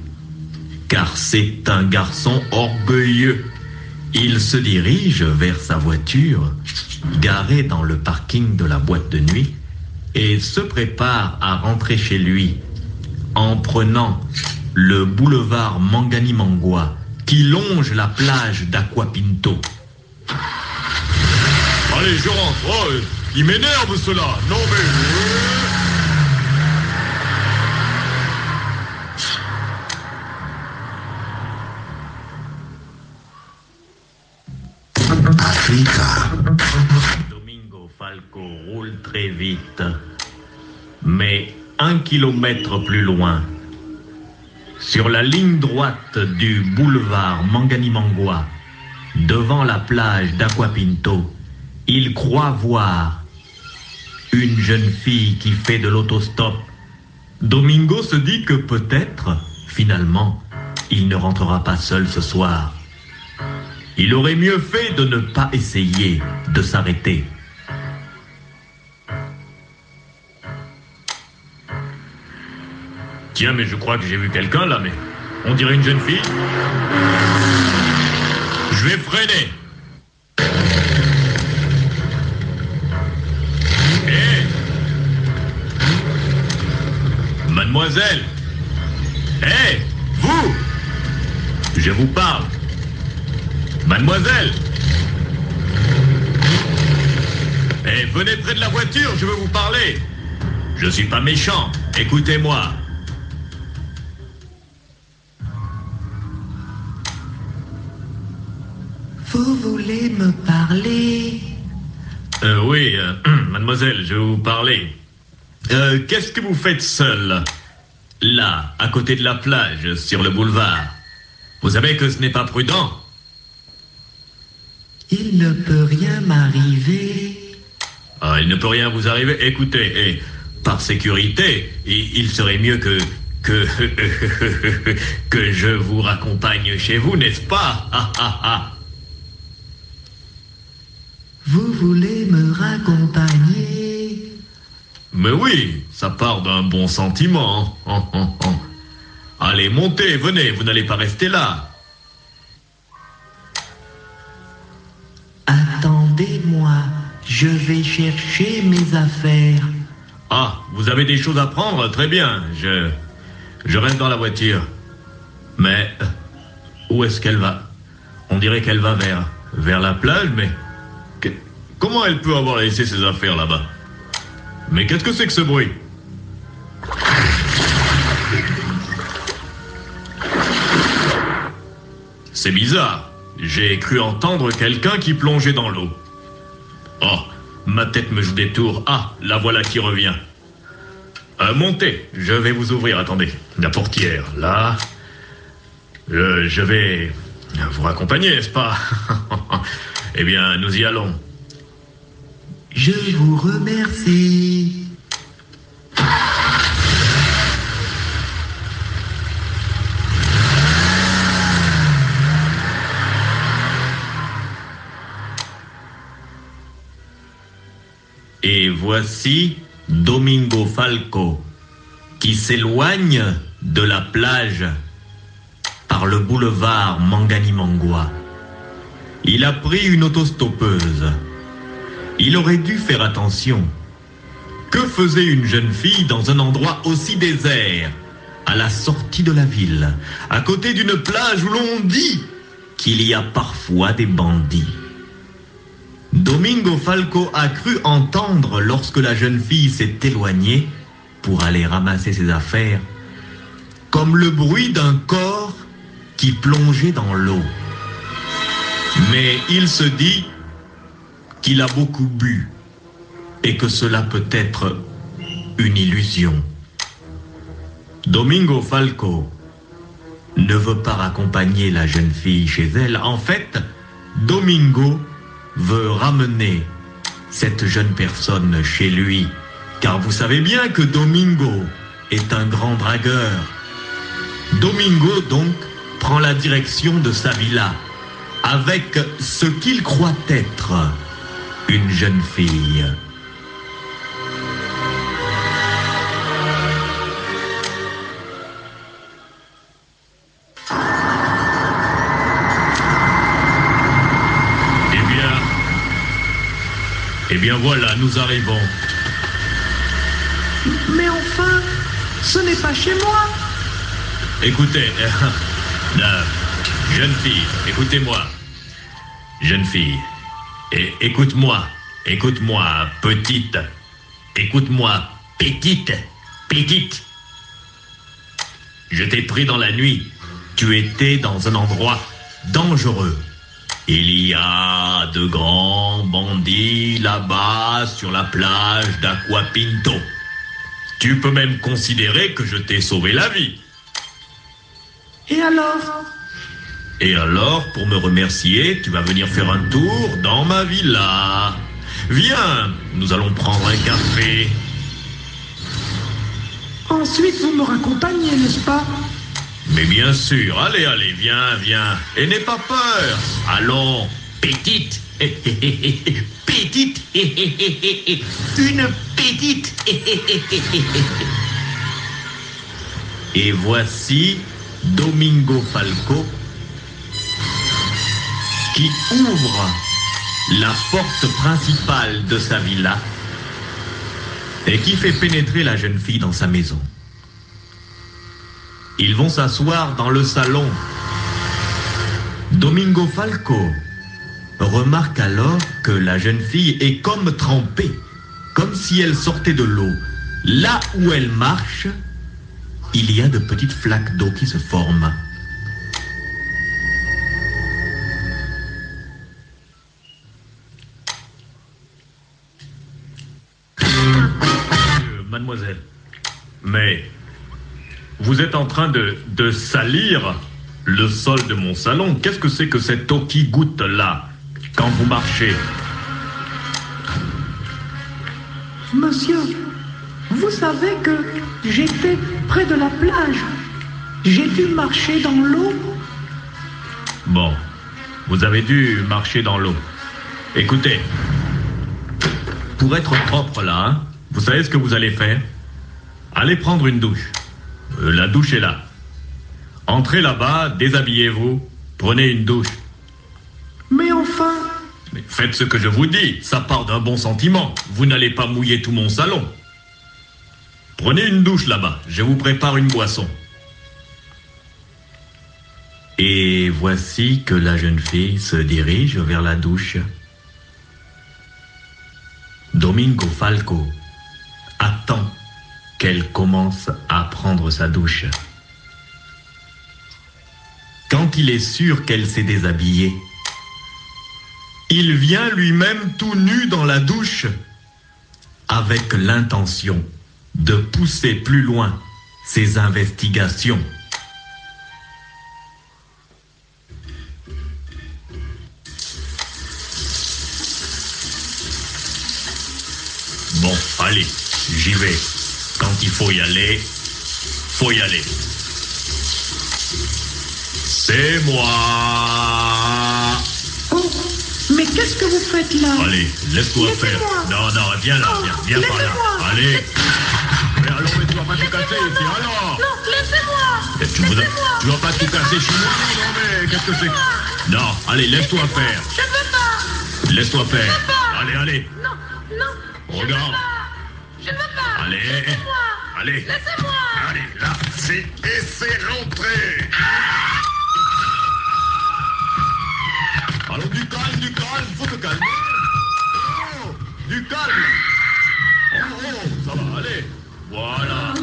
car c'est un garçon orgueilleux. Il se dirige vers sa voiture, garée dans le parking de la boîte de nuit, et se prépare à rentrer chez lui, en prenant le boulevard Manganimangua, qui longe la plage d'Aquapinto. Allez, je rentre. Oh, il m'énerve cela. Non mais... Africa. Domingo Falco roule très vite. Mais 1 kilomètre plus loin, sur la ligne droite du boulevard Manganimangua, devant la plage d'Aquapinto, il croit voir une jeune fille qui fait de l'autostop. Domingo se dit que peut-être, finalement, il ne rentrera pas seul ce soir. Il aurait mieux fait de ne pas essayer de s'arrêter. Tiens, mais je crois que j'ai vu quelqu'un là, mais on dirait une jeune fille. Je vais freiner. Mademoiselle! Hé! Vous! Je vous parle! Mademoiselle! Hé, venez près de la voiture, je veux vous parler! Je suis pas méchant, écoutez-moi! Vous voulez me parler? Oui, mademoiselle, je vais vous parler. Qu'est-ce que vous faites seul? Là, à côté de la plage, sur le boulevard. Vous savez que ce n'est pas prudent. Il ne peut rien m'arriver. Ah, il ne peut rien vous arriver. Écoutez, par sécurité, il serait mieux que je vous raccompagne chez vous, n'est-ce pas? Vous voulez me raccompagner? Mais oui, ça part d'un bon sentiment. Allez, montez, venez, vous n'allez pas rester là. Attendez-moi, je vais chercher mes affaires. Ah, vous avez des choses à prendre? Très bien, je reste dans la voiture. Mais où est-ce qu'elle va? On dirait qu'elle va vers la plage, mais comment elle peut avoir laissé ses affaires là-bas? Mais qu'est-ce que c'est que ce bruit? C'est bizarre. J'ai cru entendre quelqu'un qui plongeait dans l'eau. Oh, ma tête me joue des tours. Ah, la voilà qui revient. Montez, je vais vous ouvrir, attendez. La portière, là. Je vais vous raccompagner, n'est-ce pas? Eh bien, nous y allons. Je vous remercie. Et voici Domingo Falco, qui s'éloigne de la plage par le boulevard Manganimangua. Il a pris une autostoppeuse. Il aurait dû faire attention. Que faisait une jeune fille dans un endroit aussi désert, à la sortie de la ville, à côté d'une plage où l'on dit qu'il y a parfois des bandits? Domingo Falco a cru entendre, lorsque la jeune fille s'est éloignée pour aller ramasser ses affaires, comme le bruit d'un corps qui plongeait dans l'eau. Mais il se dit qu'il a beaucoup bu et que cela peut être une illusion. Domingo Falco ne veut pas raccompagner la jeune fille chez elle. En fait, Domingo veut ramener cette jeune personne chez lui, car vous savez bien que Domingo est un grand dragueur. Domingo donc prend la direction de sa villa avec ce qu'il croit être une jeune fille. Eh bien voilà, nous arrivons. Mais enfin, ce n'est pas chez moi. Écoutez, jeune fille, écoutez-moi. Jeune fille, écoute-moi, petite. Écoute-moi, petite. Je t'ai pris dans la nuit. Tu étais dans un endroit dangereux. Il y a de grands bandits là-bas sur la plage d'Aquapinto. Tu peux même considérer que je t'ai sauvé la vie. Et alors? Et alors, pour me remercier, tu vas venir faire un tour dans ma villa. Viens, nous allons prendre un café. Ensuite, vous me raccompagnez, n'est-ce pas? Mais bien sûr, allez, viens. Et n'aie pas peur. Allons, petite. Petite. Une petite. Et voici Domingo Falco qui ouvre la porte principale de sa villa et qui fait pénétrer la jeune fille dans sa maison. Ils vont s'asseoir dans le salon. Domingo Falco remarque alors que la jeune fille est comme trempée, comme si elle sortait de l'eau. Là où elle marche, il y a de petites flaques d'eau qui se forment. Mademoiselle, mais vous êtes en train de salir le sol de mon salon. Qu'est-ce que c'est que cette eau qui goutte là, quand vous marchez? Monsieur, vous savez que j'étais près de la plage. J'ai dû marcher dans l'eau. Bon, vous avez dû marcher dans l'eau. Écoutez, pour être propre là, hein, vous savez ce que vous allez faire? Allez prendre une douche. La douche est là. Entrez là-bas, déshabillez-vous, prenez une douche. Mais enfin... Mais faites ce que je vous dis, ça part d'un bon sentiment. Vous n'allez pas mouiller tout mon salon. Prenez une douche là-bas, je vous prépare une boisson. Et voici que la jeune fille se dirige vers la douche. Domingo Falco attend qu'elle commence à prendre sa douche. Quand il est sûr qu'elle s'est déshabillée, Il vient lui-même tout nu dans la douche, avec l'intention de pousser plus loin ses investigations. Bon, allez, j'y vais. Quand il faut y aller, faut y aller. C'est moi. Oh, mais qu'est-ce que vous faites là? Allez, laisse-toi faire. Laissez-moi. Non, viens là, viens par là. Laissez-moi. Allez. Mais alors, mais tu vas pas tout casser ici, alors. Non, laissez-moi. Tu vas pas tout casser chez moi, non mais qu'est-ce que c'est? Non, allez, laisse-toi faire. Je veux pas. Laisse-toi faire. pas. Allez. Non. Regarde. Je veux pas. Allez. Allez. Laissez-moi. Allez, là, et c'est rentré. Alors du calme, faut te calmer. Oh, du calme. Oh, ça va, allez. Voilà.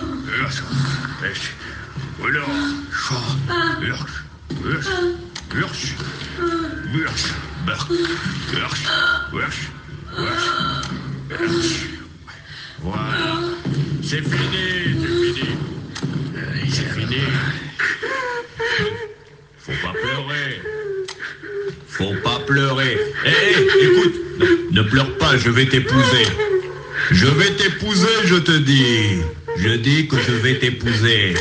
Voilà. C'est fini. C'est fini. Faut pas pleurer. Hé, écoute, ne pleure pas, je vais t'épouser. Je vais t'épouser, je te dis. Je dis que je vais t'épouser.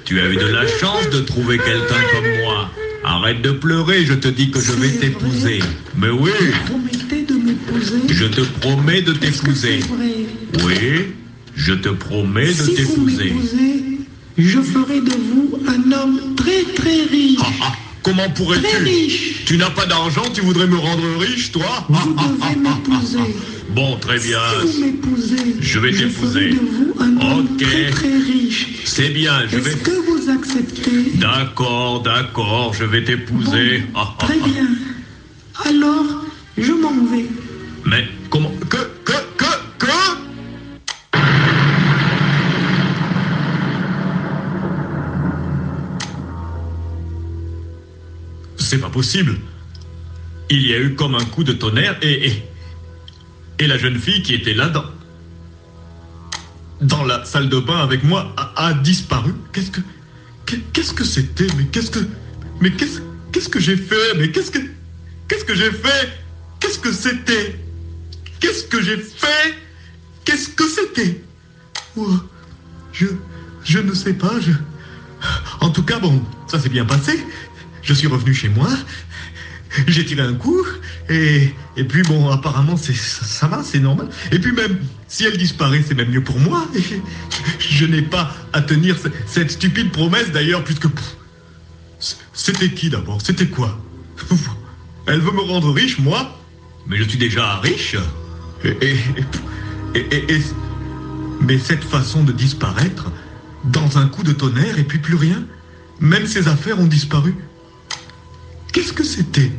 Tu as eu de la chance de trouver quelqu'un comme moi. Arrête de pleurer, je te dis que je vais t'épouser. Mais oui. Promettez de m'épouser. Je te promets de Est-ce que c'est t'épouser. vrai? Oui, je te promets de Si vous t'épouser. m'épousez, je ferai de vous un homme très très riche. Comment Très pourrais-tu? riche. Tu n'as pas d'argent, tu voudrais me rendre riche, toi? Vous devez m'épouser. Bon, très bien. Si vous m'épousez, Je vais t'épouser. ferai de vous un homme Ok. très très riche. C'est bien, je vais... Est-ce que vous acceptez? D'accord, je vais t'épouser. Bon, très bien. Alors, je m'en vais. Mais comment... Que C'est pas possible. Il y a eu comme un coup de tonnerre et la jeune fille qui était là dans la salle de bain avec moi a disparu. Qu'est-ce que c'était? Mais qu'est-ce que j'ai fait? Mais qu'est-ce que j'ai fait? Qu'est-ce que c'était? Qu'est-ce que j'ai fait? Qu'est-ce que c'était? Oh, je ne sais pas. En tout cas, bon, ça s'est bien passé. Je suis revenu chez moi, j'ai tiré un coup, et puis bon, apparemment, ça va, c'est normal. Et puis même, si elle disparaît, c'est même mieux pour moi. Je n'ai pas à tenir cette stupide promesse, d'ailleurs, puisque... C'était qui, d'abord? C'était quoi? Elle veut me rendre riche, moi? Mais je suis déjà riche. Mais cette façon de disparaître, dans un coup de tonnerre, et puis plus rien, même ses affaires ont disparu. Qu'est-ce que c'était?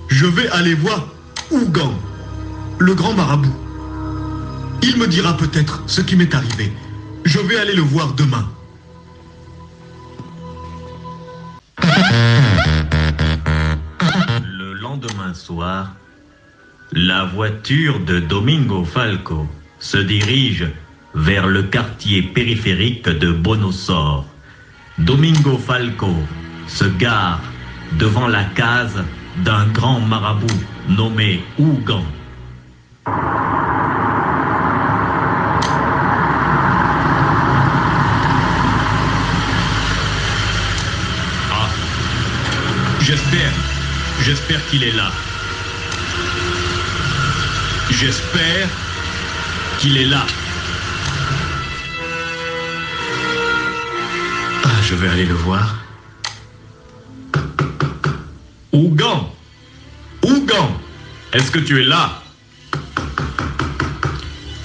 Je vais aller voir Ougan, le grand marabout. Il me dira peut-être ce qui m'est arrivé. Je vais aller le voir demain. Le lendemain soir, la voiture de Domingo Falco se dirige vers le quartier périphérique de Bonosor. Domingo Falco se gare devant la case d'un grand marabout nommé Ougan. Ah, j'espère qu'il est là. J'espère qu'il est là. Ah, je vais aller le voir. Ougan! Ougan! Est-ce que tu es là?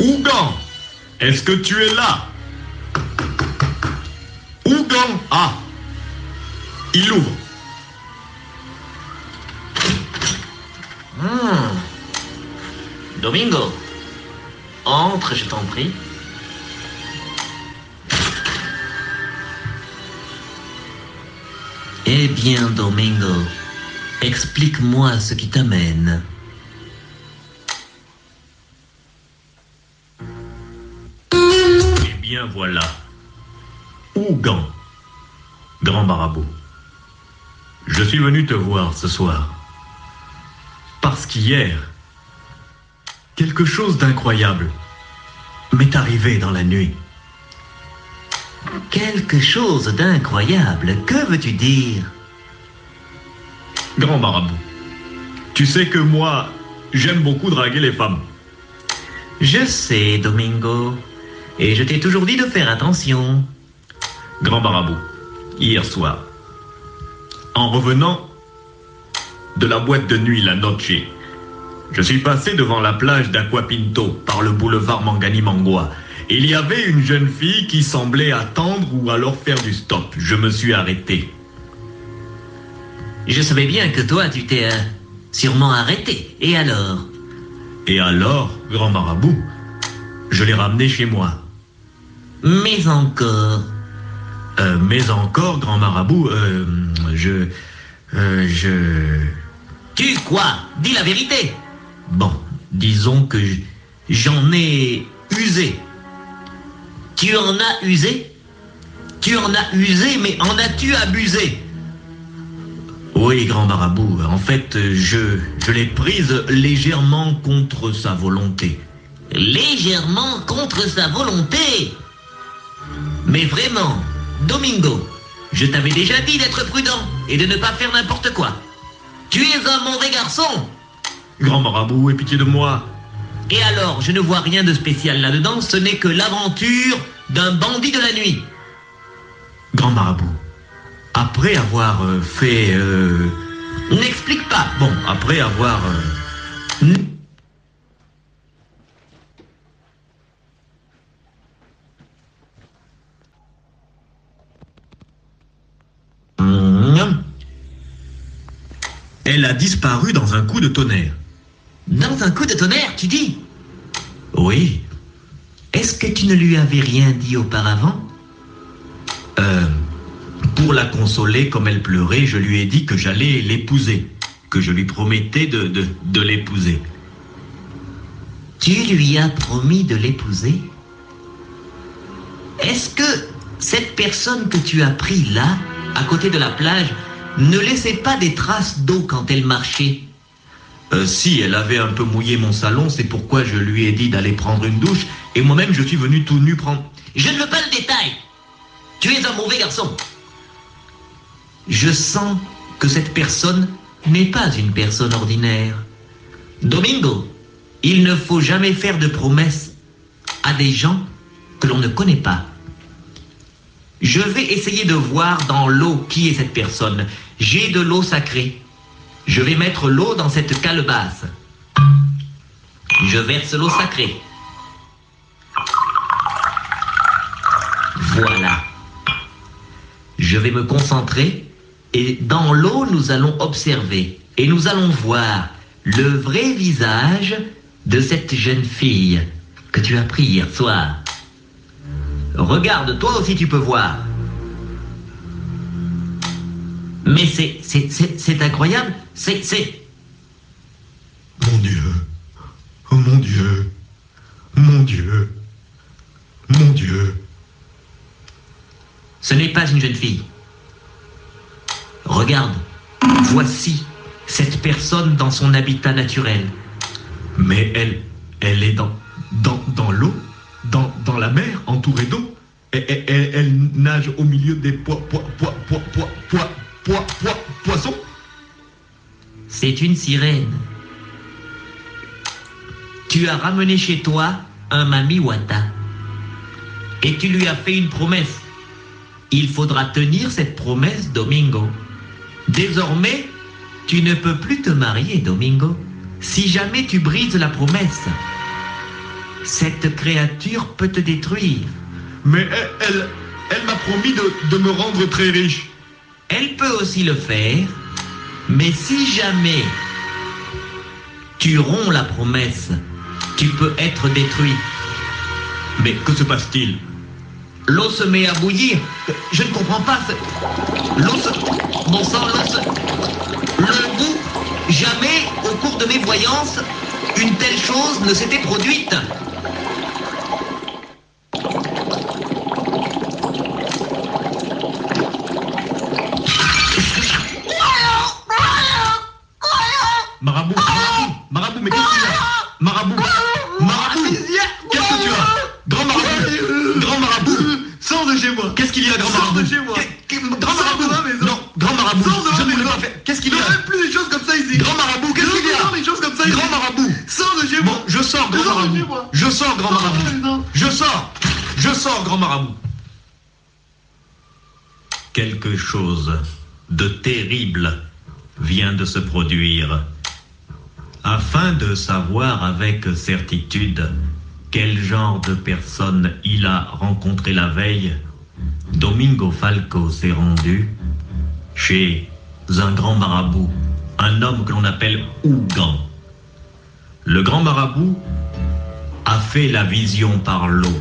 Ougan! Est-ce que tu es là? Ougan! Ah! Il ouvre. Domingo, entre, je t'en prie. Eh bien, Domingo, Explique-moi ce qui t'amène. Eh bien voilà. Ougan, grand marabout. Je suis venu te voir ce soir. Parce qu'hier, quelque chose d'incroyable m'est arrivé dans la nuit. Quelque chose d'incroyable. Que veux-tu dire? Grand marabout, tu sais que moi, j'aime beaucoup draguer les femmes. Je sais, Domingo. Et je t'ai toujours dit de faire attention. Grand marabout, hier soir, en revenant de la boîte de nuit La Noche, je suis passé devant la plage d'Aquapinto par le boulevard Mangani-Mangua. Il y avait une jeune fille qui semblait attendre ou alors faire du stop. Je me suis arrêté. Je savais bien que toi, tu t'es sûrement arrêté. Et alors? Et alors, grand marabout, je l'ai ramenée chez moi. Mais encore? Mais encore, grand marabout, Tu quoi? Dis la vérité. Bon, disons que j'en ai usé. Tu en as usé? Tu en as usé, mais en as-tu abusé? Oui, grand marabout, en fait, je l'ai prise légèrement contre sa volonté. Légèrement contre sa volonté? Mais vraiment, Domingo, je t'avais déjà dit d'être prudent et de ne pas faire n'importe quoi. Tu es un mauvais garçon. Grand marabout, aie pitié de moi. Et alors, je ne vois rien de spécial là-dedans, ce n'est que l'aventure d'un bandit de la nuit. Grand marabout, après avoir fait... N'explique pas. Bon, après avoir... Elle a disparu dans un coup de tonnerre. Dans un coup de tonnerre, tu dis? Oui. Est-ce que tu ne lui avais rien dit auparavant? Pour la consoler, comme elle pleurait, je lui ai dit que j'allais l'épouser, que je lui promettais de l'épouser. Tu lui as promis de l'épouser? Est-ce que cette personne que tu as pris là, à côté de la plage, ne laissait pas des traces d'eau quand elle marchait? Si, elle avait un peu mouillé mon salon, c'est pourquoi je lui ai dit d'aller prendre une douche, et moi-même je suis venu tout nu prendre... Je ne veux pas le détail. Tu es un mauvais garçon. Je sens que cette personne n'est pas une personne ordinaire. Domingo, il ne faut jamais faire de promesses à des gens que l'on ne connaît pas. Je vais essayer de voir dans l'eau qui est cette personne. J'ai de l'eau sacrée. Je vais mettre l'eau dans cette calebasse. Je verse l'eau sacrée. Voilà. Je vais me concentrer et dans l'eau, nous allons observer et nous allons voir le vrai visage de cette jeune fille que tu as pris hier soir. Regarde, toi aussi tu peux voir. Mais c'est incroyable, c'est... Mon Dieu, oh mon Dieu, mon Dieu, mon Dieu. Ce n'est pas une jeune fille. Regarde, voici cette personne dans son habitat naturel. Mais elle est dans l'eau, dans la mer, entourée d'eau. Elle nage au milieu des poissons. C'est une sirène. Tu as ramené chez toi un Mami Wata. Et tu lui as fait une promesse. Il faudra tenir cette promesse, Domingo. Désormais, tu ne peux plus te marier, Domingo. Si jamais tu brises la promesse, cette créature peut te détruire. Mais elle m'a promis de me rendre très riche. Elle peut aussi le faire, mais si jamais tu romps la promesse, tu peux être détruit. Mais que se passe-t-il? L'eau se met à bouillir. Je ne comprends pas. L'eau se... Bon sang, l'eau se... Le goût Jamais, au cours de mes voyances, une telle chose ne s'était produite. Marabout, mais qu'est-ce qu'il y a? Marabout, qu'est-ce que tu as? Grand marabout, sors de chez moi. Qu'est-ce qu'il y a, grand marabout? Grand marabout, non, grand marabout, je ne voulais pas faire. Qu'est-ce qu'il y a? Plus des choses comme ça ici. Grand marabout, qu'est-ce qu'il y a? Des choses comme ça ici. Grand marabout, Sors de chez moi. bon, je sors, grand marabout. Je sors, grand marabout. Je sors, grand marabout. Quelque chose de terrible vient de se produire. Afin de savoir avec certitude quel genre de personne il a rencontré la veille, Domingo Falco s'est rendu chez un grand marabout, un homme que l'on appelle Ougan. Le grand marabout a fait la vision par l'eau.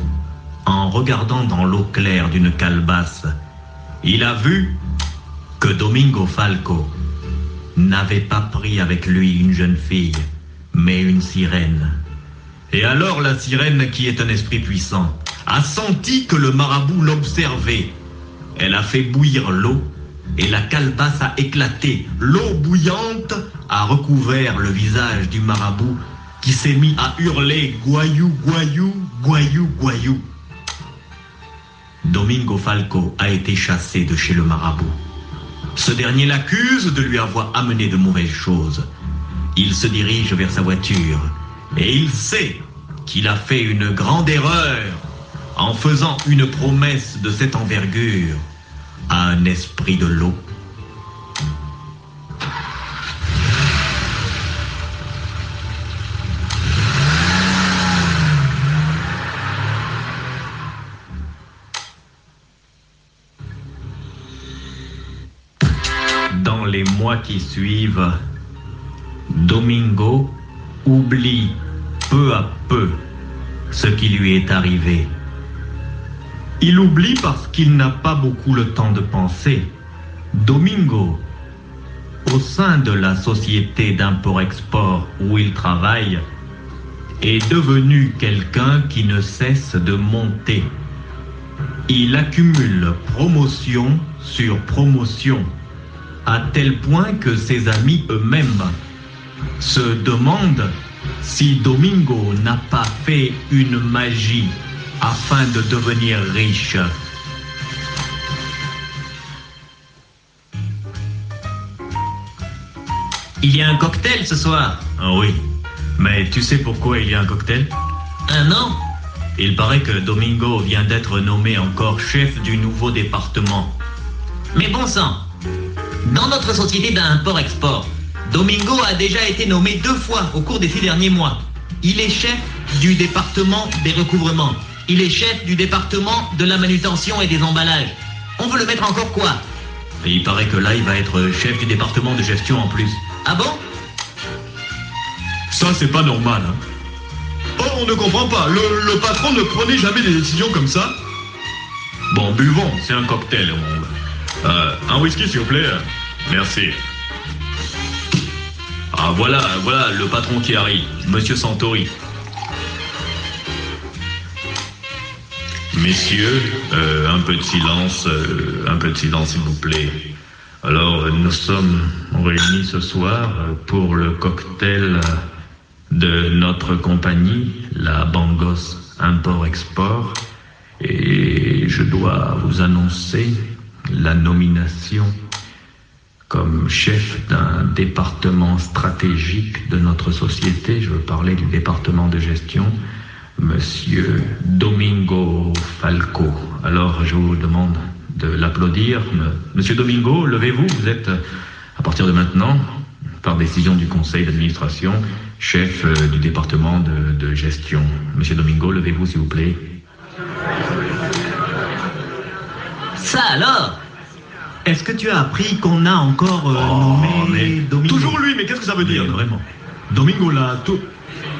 En regardant dans l'eau claire d'une calebasse, il a vu que Domingo Falco n'avait pas pris avec lui une jeune fille, mais une sirène. Et alors la sirène, qui est un esprit puissant, a senti que le marabout l'observait. Elle a fait bouillir l'eau et la calebasse a éclaté. L'eau bouillante a recouvert le visage du marabout qui s'est mis à hurler « Goyou, goyou, goyou, goyou ». Domingo Falco a été chassé de chez le marabout. Ce dernier l'accuse de lui avoir amené de mauvaises choses. Il se dirige vers sa voiture et il sait qu'il a fait une grande erreur en faisant une promesse de cette envergure à un esprit de l'eau. Dans les mois qui suivent, Domingo oublie peu à peu ce qui lui est arrivé. Il oublie parce qu'il n'a pas beaucoup le temps de penser. Domingo, au sein de la société d'import-export où il travaille, est devenu quelqu'un qui ne cesse de monter. Il accumule promotion sur promotion, à tel point que ses amis eux-mêmes se demandent si Domingo n'a pas fait une magie afin de devenir riche. Il y a un cocktail ce soir. Ah oui, mais tu sais pourquoi il y a un cocktail? Non? Il paraît que Domingo vient d'être nommé encore chef du nouveau département. Mais bon sang, dans notre société d'import-export, Domingo a déjà été nommé 2 fois au cours des 6 derniers mois. Il est chef du département des recouvrements. Il est chef du département de la manutention et des emballages. On veut le mettre encore quoi? Et il paraît que là, il va être chef du département de gestion en plus. Ah bon? Ça, c'est pas normal, hein. Oh, on ne comprend pas. Le patron ne prenait jamais des décisions comme ça. Bon, buvons, c'est un cocktail, mon. Un whisky, s'il vous plaît. Merci. Ah, voilà le patron qui arrive, Monsieur Santori. Messieurs, un peu de silence, s'il vous plaît. Alors, nous sommes réunis ce soir pour le cocktail de notre compagnie, la Bangos Import-Export. Et je dois vous annoncer la nomination comme chef d'un département stratégique de notre société. Je veux parler du département de gestion, Monsieur Domingo Falco. Alors, je vous demande de l'applaudir. Monsieur Domingo, levez-vous. Vous êtes, à partir de maintenant, par décision du conseil d'administration, chef du département de gestion. Monsieur Domingo, levez-vous, s'il vous plaît. Ça alors? Est-ce que tu as appris qu'on a encore nommé Domingo? Toujours lui, mais qu'est-ce que ça veut dire? Vraiment. Domingo, là,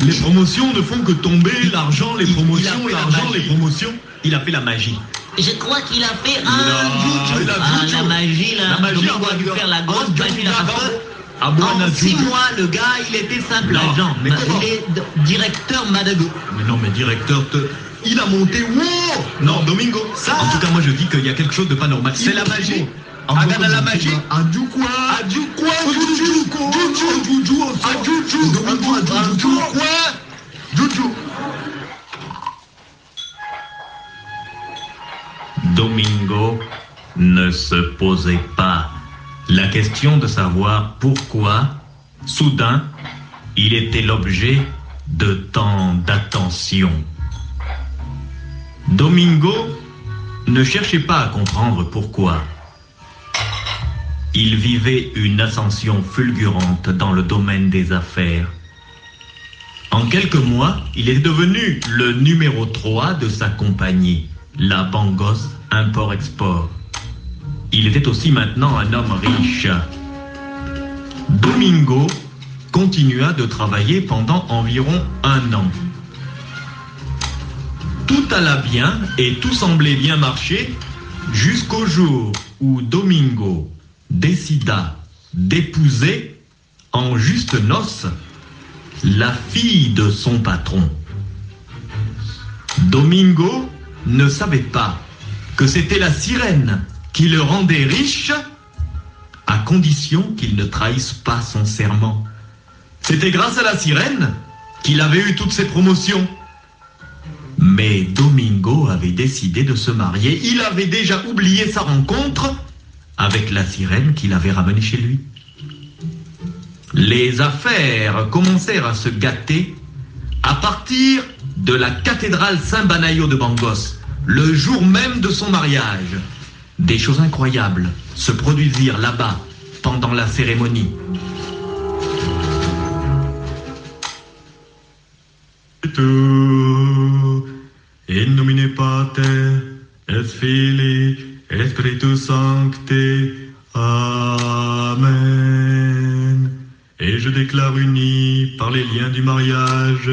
les promotions ne font que tomber, l'argent, les promotions. Il a fait la magie. Je crois qu'il a fait un juju. La magie, là. La magie, Domingo a dû faire la grosse magie là. À En 6 mois, le gars, il était simple Non, agent. mais comment? Il est directeur Madago. Mais non, mais directeur, il a monté. Wow! Non, Domingo. Ça- En tout cas, moi je dis qu'il y a quelque chose de pas normal. C'est la magie. Regarde la magie. Adieu quoi? Adieu quoi? Juju quoi? Juju quoi? Juju. Domingo ne se posait pas la question de savoir pourquoi, soudain, il était l'objet de tant d'attention. Domingo ne cherchait pas à comprendre pourquoi. Il vivait une ascension fulgurante dans le domaine des affaires. En quelques mois, il est devenu le numéro 3 de sa compagnie, la Bangos Import-Export. Il était aussi maintenant un homme riche. Domingo continua de travailler pendant environ 1 an. Tout alla bien et tout semblait bien marcher jusqu'au jour où Domingo décida d'épouser en juste noces la fille de son patron. Domingo ne savait pas que c'était la sirène qui le rendait riche, à condition qu'il ne trahisse pas son serment. C'était grâce à la sirène qu'il avait eu toutes ses promotions. Mais Domingo avait décidé de se marier. Il avait déjà oublié sa rencontre avec la sirène qu'il avait ramenée chez lui. Les affaires commencèrent à se gâter à partir de la cathédrale Saint-Banayo de Bangos, le jour même de son mariage. Des choses incroyables se produisirent là-bas pendant la cérémonie. In nomine Pater, et Filii, et Spiritus Sancti. Amen. Et je déclare unis par les liens du mariage,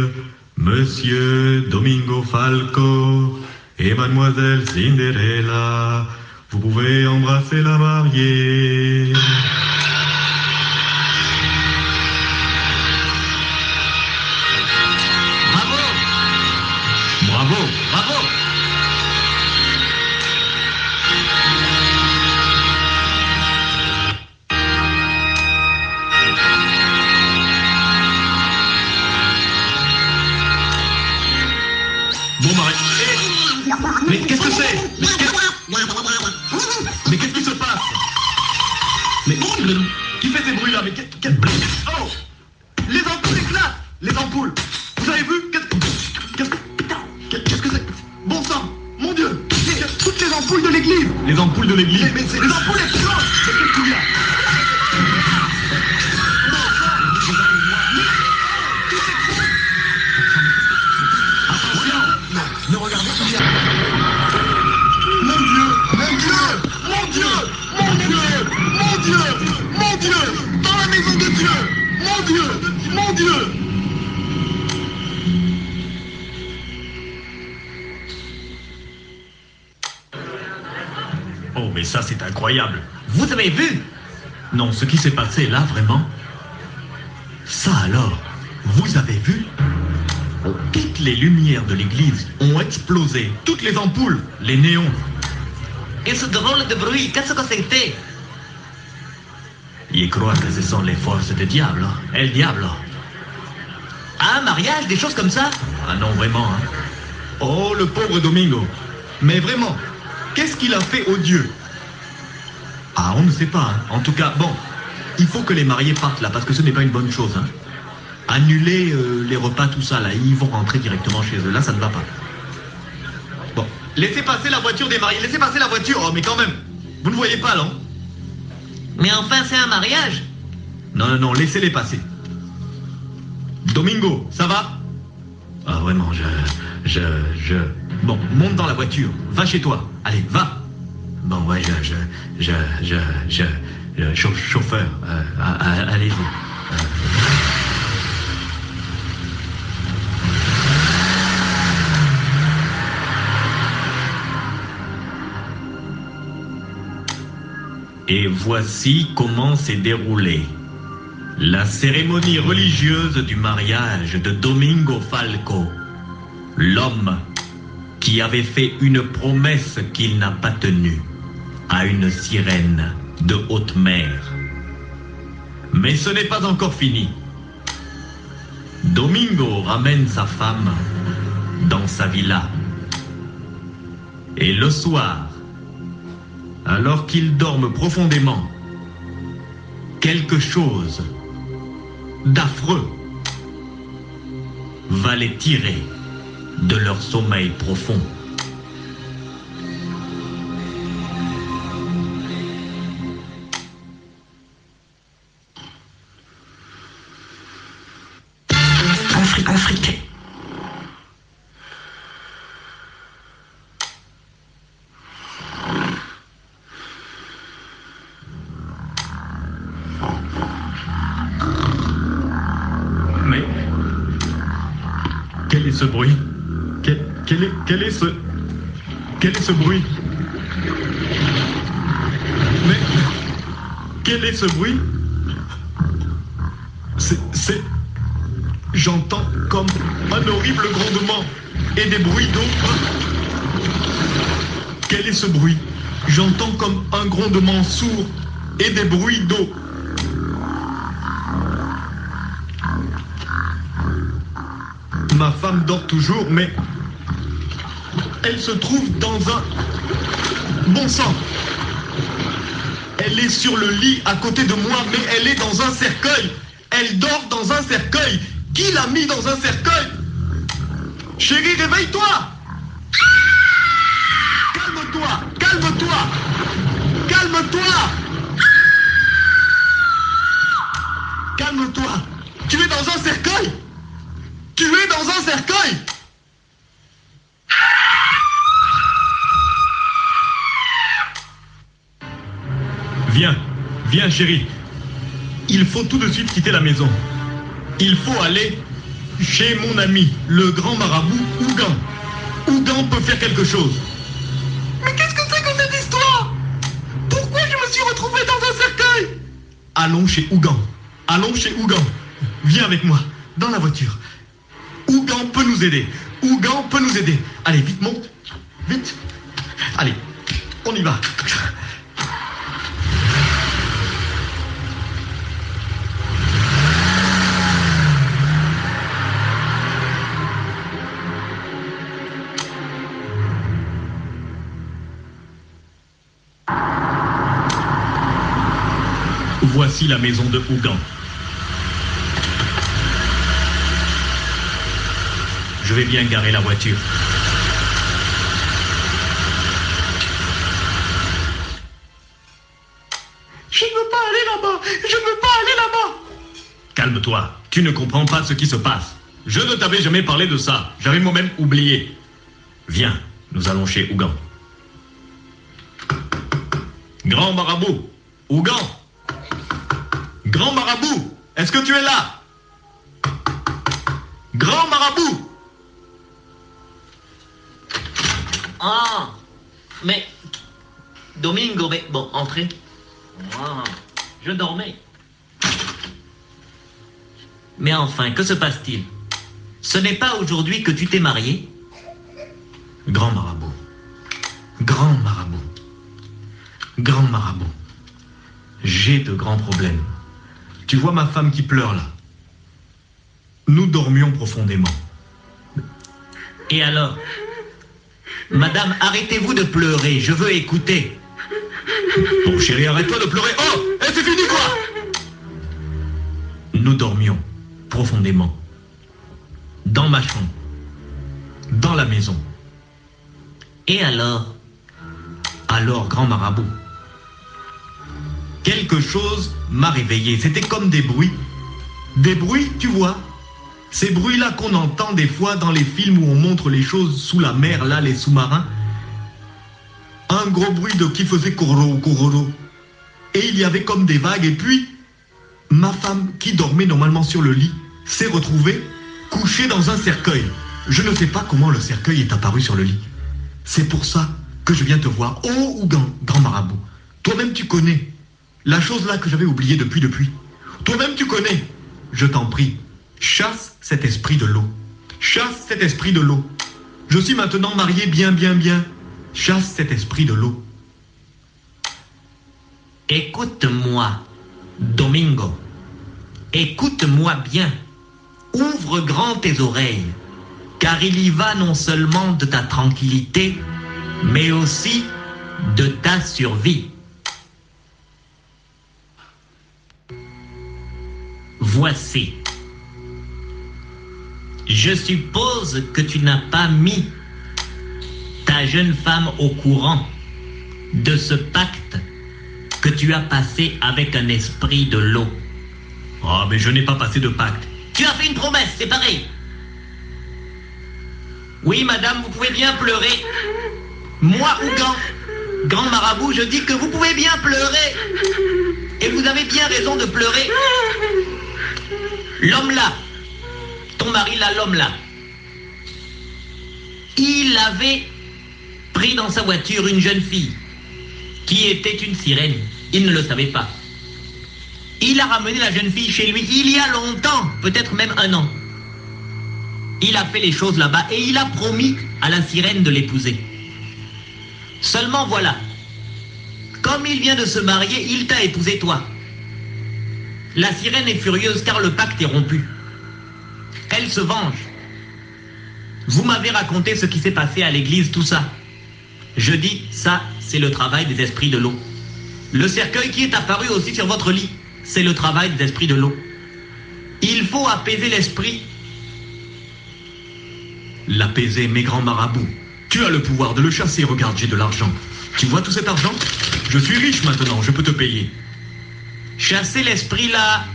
Monsieur Domingo Falco et Mademoiselle Cinderella. Vous pouvez embrasser la mariée. Bravo! Bravo, bravo. Bon mari. Mais qu'est-ce que c'est? Mais qu'est-ce qui se passe? Mais qui fait ces bruits là? Mais quel oh! Les ampoules éclatent! Les ampoules! Vous avez vu? Qu'est-ce que c'est? Bon sang! Mon Dieu! Toutes les ampoules de l'église. Les ampoules de l'église. Mais c'est les ampoules explosent. Mais qu'est-ce qu'il y a? Attention! Ne regardez qu'il y a. Mon Dieu! Mon Dieu! Mon Dieu! Mon Dieu! Mon Dieu! Mon Dieu! Dans la maison de Dieu! Mon Dieu! Mon Dieu! Oh, mais ça, c'est incroyable. Vous avez vu? Non, ce qui s'est passé là, vraiment. Ça alors, vous avez vu? Toutes les lumières de l'église ont explosé. Toutes les ampoules, les néons. Et ce drôle de bruit, qu'est-ce que c'était? Ils croient que ce sont les forces du diable. El diable. Un mariage, des choses comme ça? Ah non, vraiment, hein. Oh, le pauvre Domingo. Mais vraiment, qu'est-ce qu'il a fait au Dieu? Ah, on ne sait pas, hein. En tout cas, bon, il faut que les mariés partent là, parce que ce n'est pas une bonne chose, hein. Annuler les repas, tout ça, là, ils vont rentrer directement chez eux. Là, ça ne va pas. Bon, laissez passer la voiture des mariés, laissez passer la voiture. Oh, mais quand même, vous ne voyez pas, non? Mais enfin, c'est un mariage. Non, non, non, laissez-les passer. Domingo, ça va? Ah, vraiment, Bon, monte dans la voiture, va chez toi. Allez, va. Bon, ouais, chauffeur, allez-y. Et voici comment s'est déroulé La cérémonie religieuse du mariage de Domingo Falco, l'homme qui avait fait une promesse qu'il n'a pas tenue à une sirène de haute mer. Mais ce n'est pas encore fini. Domingo ramène sa femme dans sa villa. Et le soir, alors qu'ils dorment profondément, quelque chose d'affreux va les tirer de leur sommeil profond. Africain. Mais quel est ce bruit? Quel est ce bruit? Mais quel est ce bruit? C'est j'entends comme un horrible grondement et des bruits d'eau. Quel est ce bruit? J'entends comme un grondement sourd et des bruits d'eau. Ma femme dort toujours, mais elle se trouve dans un... Bon sang! Elle est sur le lit à côté de moi, mais elle est dans un cercueil. Elle dort dans un cercueil. Qui l'a mis dans un cercueil? Chérie, réveille-toi! Calme-toi! Calme-toi! Calme-toi! Calme-toi! Tu es dans un cercueil! Tu es dans un cercueil! Viens, viens chérie. Il faut tout de suite quitter la maison. Il faut aller chez mon ami, le grand marabout Ougan. Ougan peut faire quelque chose. Mais qu'est-ce que c'est que cette histoire? Pourquoi je me suis retrouvé dans un cercueil? Allons chez Ougan. Allons chez Ougan. Viens avec moi, dans la voiture. Ougan peut nous aider. Ougan peut nous aider. Allez, vite, monte. Vite. Allez, on y va. Voici la maison de Ougan. Je vais bien garer la voiture. Je ne veux pas aller là-bas. Je ne veux pas aller là-bas. Calme-toi. Tu ne comprends pas ce qui se passe. Je ne t'avais jamais parlé de ça. J'avais moi-même oublié. Viens, nous allons chez Ougan. Grand marabout. Ougan. Grand marabout, est-ce que tu es là? Grand marabout! Ah, mais... Domingo, mais... Bon, entrez. Ah, je dormais. Mais enfin, que se passe-t-il? Ce n'est pas aujourd'hui que tu t'es marié? Grand marabout. Grand marabout. Grand marabout. J'ai de grands problèmes. Tu vois ma femme qui pleure là. Nous dormions profondément. Et alors? Madame, arrêtez-vous de pleurer, je veux écouter. Bon chérie, arrête-toi de pleurer. Oh, et c'est fini quoi? Nous dormions profondément. Dans ma chambre. Dans la maison. Et alors? Alors, grand marabout, quelque chose m'a réveillé. C'était comme des bruits. Des bruits, tu vois. Ces bruits-là qu'on entend des fois dans les films où on montre les choses sous la mer, là, les sous-marins. Un gros bruit de qui faisait cororo, cororo. Et il y avait comme des vagues. Et puis, ma femme, qui dormait normalement sur le lit, s'est retrouvée couchée dans un cercueil. Je ne sais pas comment le cercueil est apparu sur le lit. C'est pour ça que je viens te voir. Oh, Ougan, grand marabout. Toi-même, tu connais la chose là que j'avais oubliée depuis. Toi-même tu connais. Je t'en prie, chasse cet esprit de l'eau. Chasse cet esprit de l'eau. Je suis maintenant marié bien. Chasse cet esprit de l'eau. Écoute-moi, Domingo. Écoute-moi bien. Ouvre grand tes oreilles, car il y va non seulement de ta tranquillité, mais aussi de ta survie. Voici. Je suppose que tu n'as pas mis ta jeune femme au courant de ce pacte que tu as passé avec un esprit de l'eau. Ah, mais je n'ai pas passé de pacte. Tu as fait une promesse, c'est pareil. Oui, madame, vous pouvez bien pleurer. Moi, Ougan, grand marabout, je dis que vous pouvez bien pleurer. Et vous avez bien raison de pleurer. L'homme là, ton mari là, l'homme là, il avait pris dans sa voiture une jeune fille qui était une sirène. Il ne le savait pas. Il a ramené la jeune fille chez lui il y a longtemps, peut-être même 1 an. Il a fait les choses là-bas et il a promis à la sirène de l'épouser. Seulement voilà, comme il vient de se marier, il t'a épousé toi. La sirène est furieuse car le pacte est rompu. Elle se venge. Vous m'avez raconté ce qui s'est passé à l'église, tout ça. Je dis, ça, c'est le travail des esprits de l'eau. Le cercueil qui est apparu aussi sur votre lit, c'est le travail des esprits de l'eau. Il faut apaiser l'esprit. L'apaiser, mes grands marabouts. Tu as le pouvoir de le chasser, regarde, j'ai de l'argent. Tu vois tout cet argent? Je suis riche maintenant, je peux te payer. Chasser l'esprit là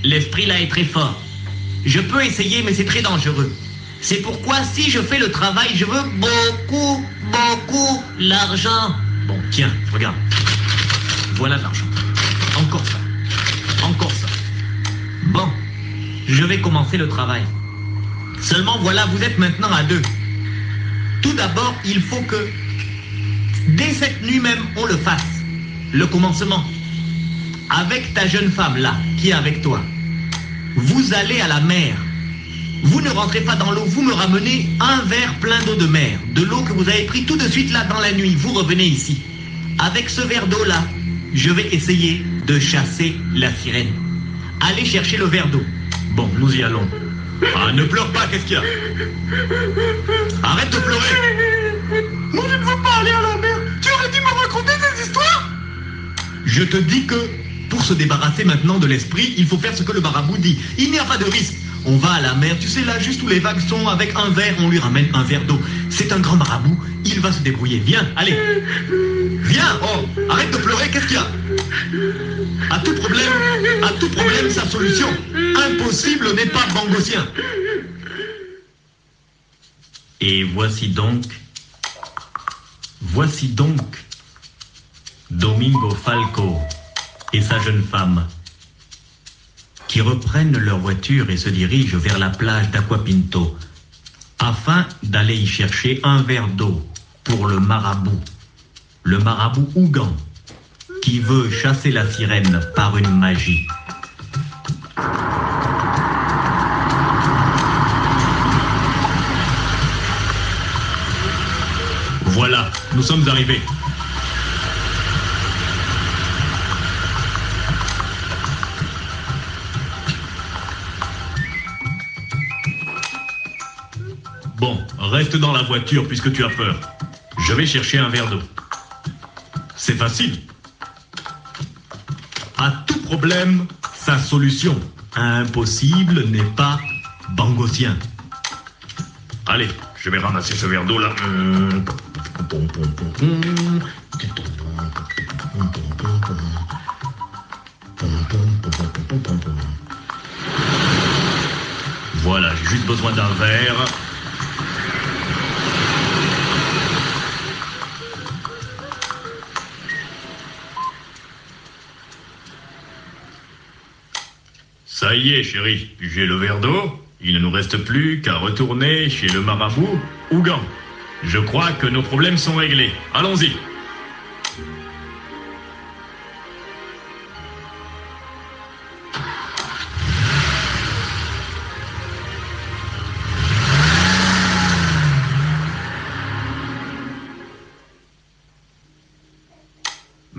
est très fort. Je peux essayer, mais c'est très dangereux. C'est pourquoi si je fais le travail, je veux beaucoup l'argent. Bon, tiens, regarde. Voilà de l'argent. Encore ça. Encore ça. Bon, je vais commencer le travail. Seulement voilà, vous êtes maintenant à 2. Tout d'abord, il faut que, dès cette nuit même, on le fasse. Le commencement. Avec ta jeune femme là, qui est avec toi. Vous allez à la mer. Vous ne rentrez pas dans l'eau, vous me ramenez un verre plein d'eau de mer. De l'eau que vous avez pris tout de suite là dans la nuit. Vous revenez ici. Avec ce verre d'eau là, je vais essayer de chasser la sirène. Allez chercher le verre d'eau. Bon, nous y allons. Ah, ne pleure pas, qu'est-ce qu'il y a? Arrête de pleurer. Moi, je ne veux pas aller à la mer. Tu aurais dû me raconter ces histoires. Je te dis que, pour se débarrasser maintenant de l'esprit, il faut faire ce que le marabout dit. Il n'y a pas de risque. On va à la mer, tu sais là, juste où les vagues sont, avec un verre, on lui ramène un verre d'eau. C'est un grand marabout, il va se débrouiller. Viens, allez. Viens, oh, arrête de pleurer, qu'est-ce qu'il y a? À tout problème, sa solution. Impossible n'est pas bangosien. Et voici donc Domingo Falco et sa jeune femme qui reprennent leur voiture et se dirigent vers la plage d'Aquapinto afin d'aller y chercher un verre d'eau pour le marabout Ougan, qui veut chasser la sirène par une magie. Voilà, nous sommes arrivés. Bon, reste dans la voiture puisque tu as peur. Je vais chercher un verre d'eau. C'est facile. À tout problème, sa solution. Impossible n'est pas bangosien. Allez, je vais ramasser ce verre d'eau là. Voilà, j'ai juste besoin d'un verre. Ça y est, chérie, j'ai le verre d'eau. Il ne nous reste plus qu'à retourner chez le marabout Ougan. Je crois que nos problèmes sont réglés. Allons-y.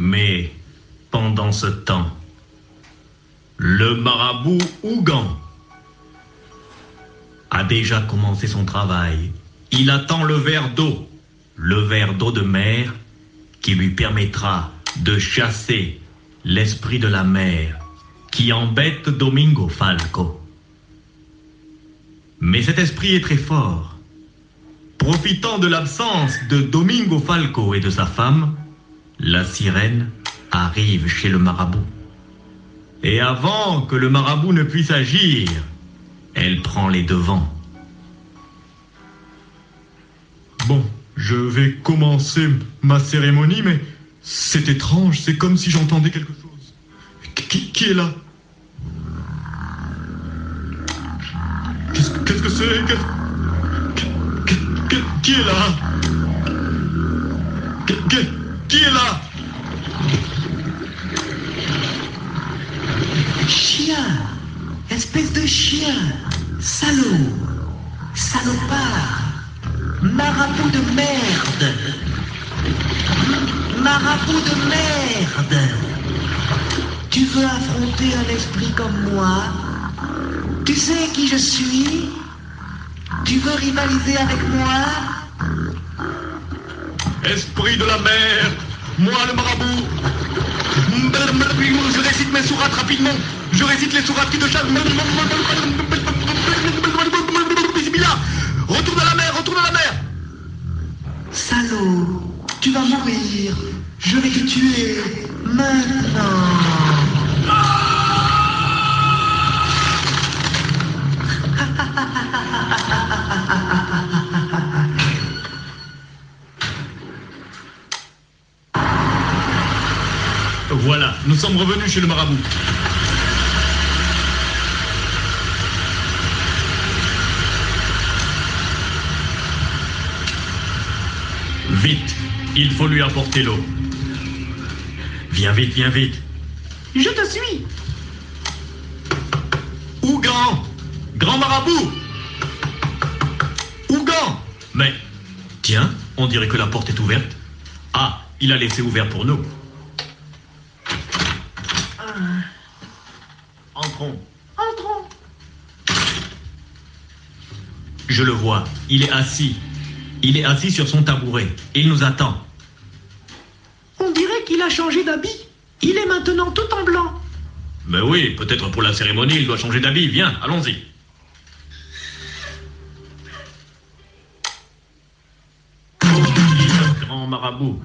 Mais pendant ce temps, le marabout Ougan a déjà commencé son travail. Il attend le verre d'eau de mer qui lui permettra de chasser l'esprit de la mer qui embête Domingo Falco. Mais cet esprit est très fort. Profitant de l'absence de Domingo Falco et de sa femme, la sirène arrive chez le marabout. Et avant que le marabout ne puisse agir, elle prend les devants. Bon, je vais commencer ma cérémonie, mais c'est étrange, c'est comme si j'entendais quelque chose. Qui est là? Qu'est-ce que c'est? Qui est là? Qui est là? Chien, espèce de chien, salaud, salopard, marabout de merde, marabout de merde. Tu veux affronter un esprit comme moi? Tu sais qui je suis? Tu veux rivaliser avec moi? Esprit de la mer, moi le marabout. Je récite mes sourates rapidement. Je récite les sourates qui te chassent. Bismillah. Retourne à la mer, retourne à la mer. Salaud, tu vas mourir. Je vais te tuer maintenant. Voilà, nous sommes revenus chez le marabout. Vite, il faut lui apporter l'eau. Viens vite, viens vite. Je te suis. Ougan, grand marabout. Ougan. Mais, tiens, on dirait que la porte est ouverte. Ah, il a laissé ouvert pour nous. Entrons. Entrons. Je le vois, il est assis. Il est assis sur son tabouret. Il nous attend. On dirait qu'il a changé d'habit. Il est maintenant tout en blanc. Mais oui, peut-être pour la cérémonie, il doit changer d'habit. Viens, allons-y. Grand marabout,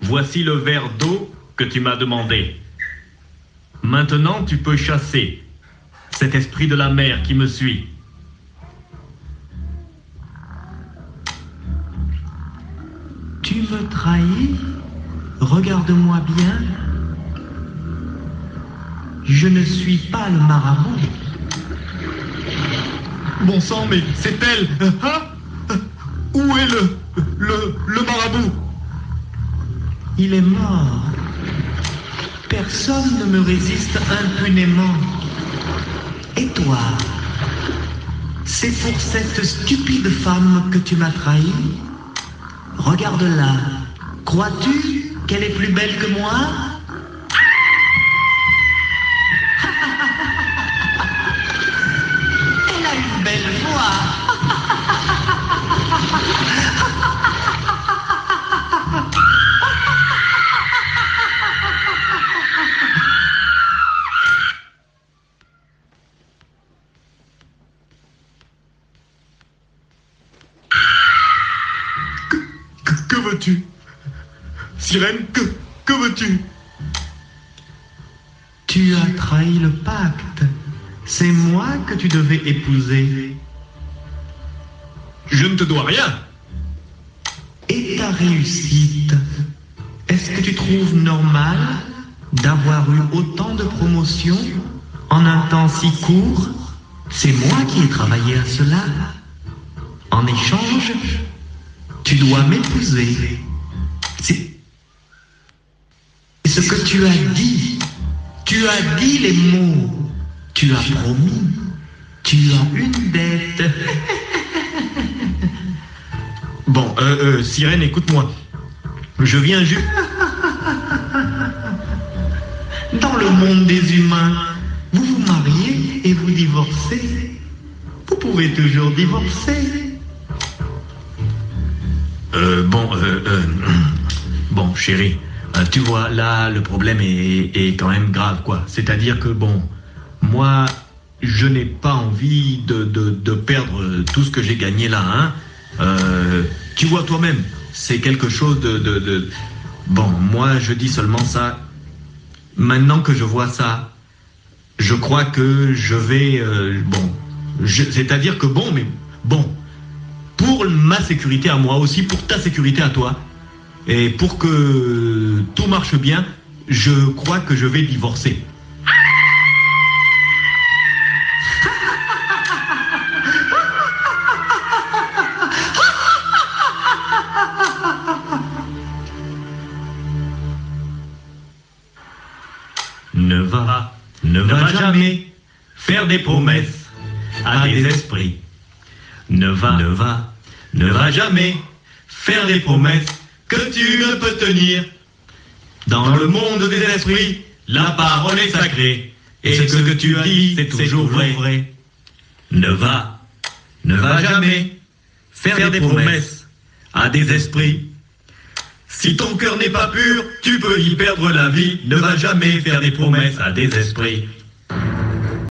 voici le verre d'eau que tu m'as demandé. Maintenant, tu peux chasser cet esprit de la mer qui me suit. Tu me trahis? Regarde-moi bien. Je ne suis pas le marabout. Bon sang, mais c'est elle. Hein? Où est le marabout? Il est mort. Personne ne me résiste impunément. Et toi? C'est pour cette stupide femme que tu m'as trahi? Regarde-la. Crois-tu qu'elle est plus belle que moi? Elle a une belle voix. Que veux-tu? Sirène, que veux-tu? Tu as trahi le pacte. C'est moi que tu devais épouser. Je ne te dois rien. Et ta réussite? Est-ce que tu trouves normal d'avoir eu autant de promotions en un temps si court? C'est moi qui ai travaillé à cela. En échange, tu dois m'épouser. C'est ce que tu as dit. Tu as dit les mots. Tu as promis. Tu as une dette. Bon, Sirène, écoute-moi. Je viens juste... Dans le monde des humains, vous vous mariez et vous divorcez. Vous pouvez toujours divorcer. Bon, chérie, tu vois, là, le problème est quand même grave, quoi. C'est-à-dire que, bon, moi, je n'ai pas envie de perdre tout ce que j'ai gagné là, hein. Tu vois toi-même, c'est quelque chose de... Bon, moi, je dis seulement ça. Maintenant que je vois ça, je crois que je vais... c'est-à-dire que, bon, pour ma sécurité à moi, aussi pour ta sécurité à toi, et pour que tout marche bien, je crois que je vais divorcer. Ne va jamais faire des promesses à des esprits. Ne va jamais faire des promesses que tu ne peux tenir. Dans le monde des esprits, la parole est sacrée. Et ce que tu as dit, c'est toujours vrai. Ne va jamais faire des promesses à des esprits. Si ton cœur n'est pas pur, tu peux y perdre la vie. Ne va jamais faire des promesses à des esprits.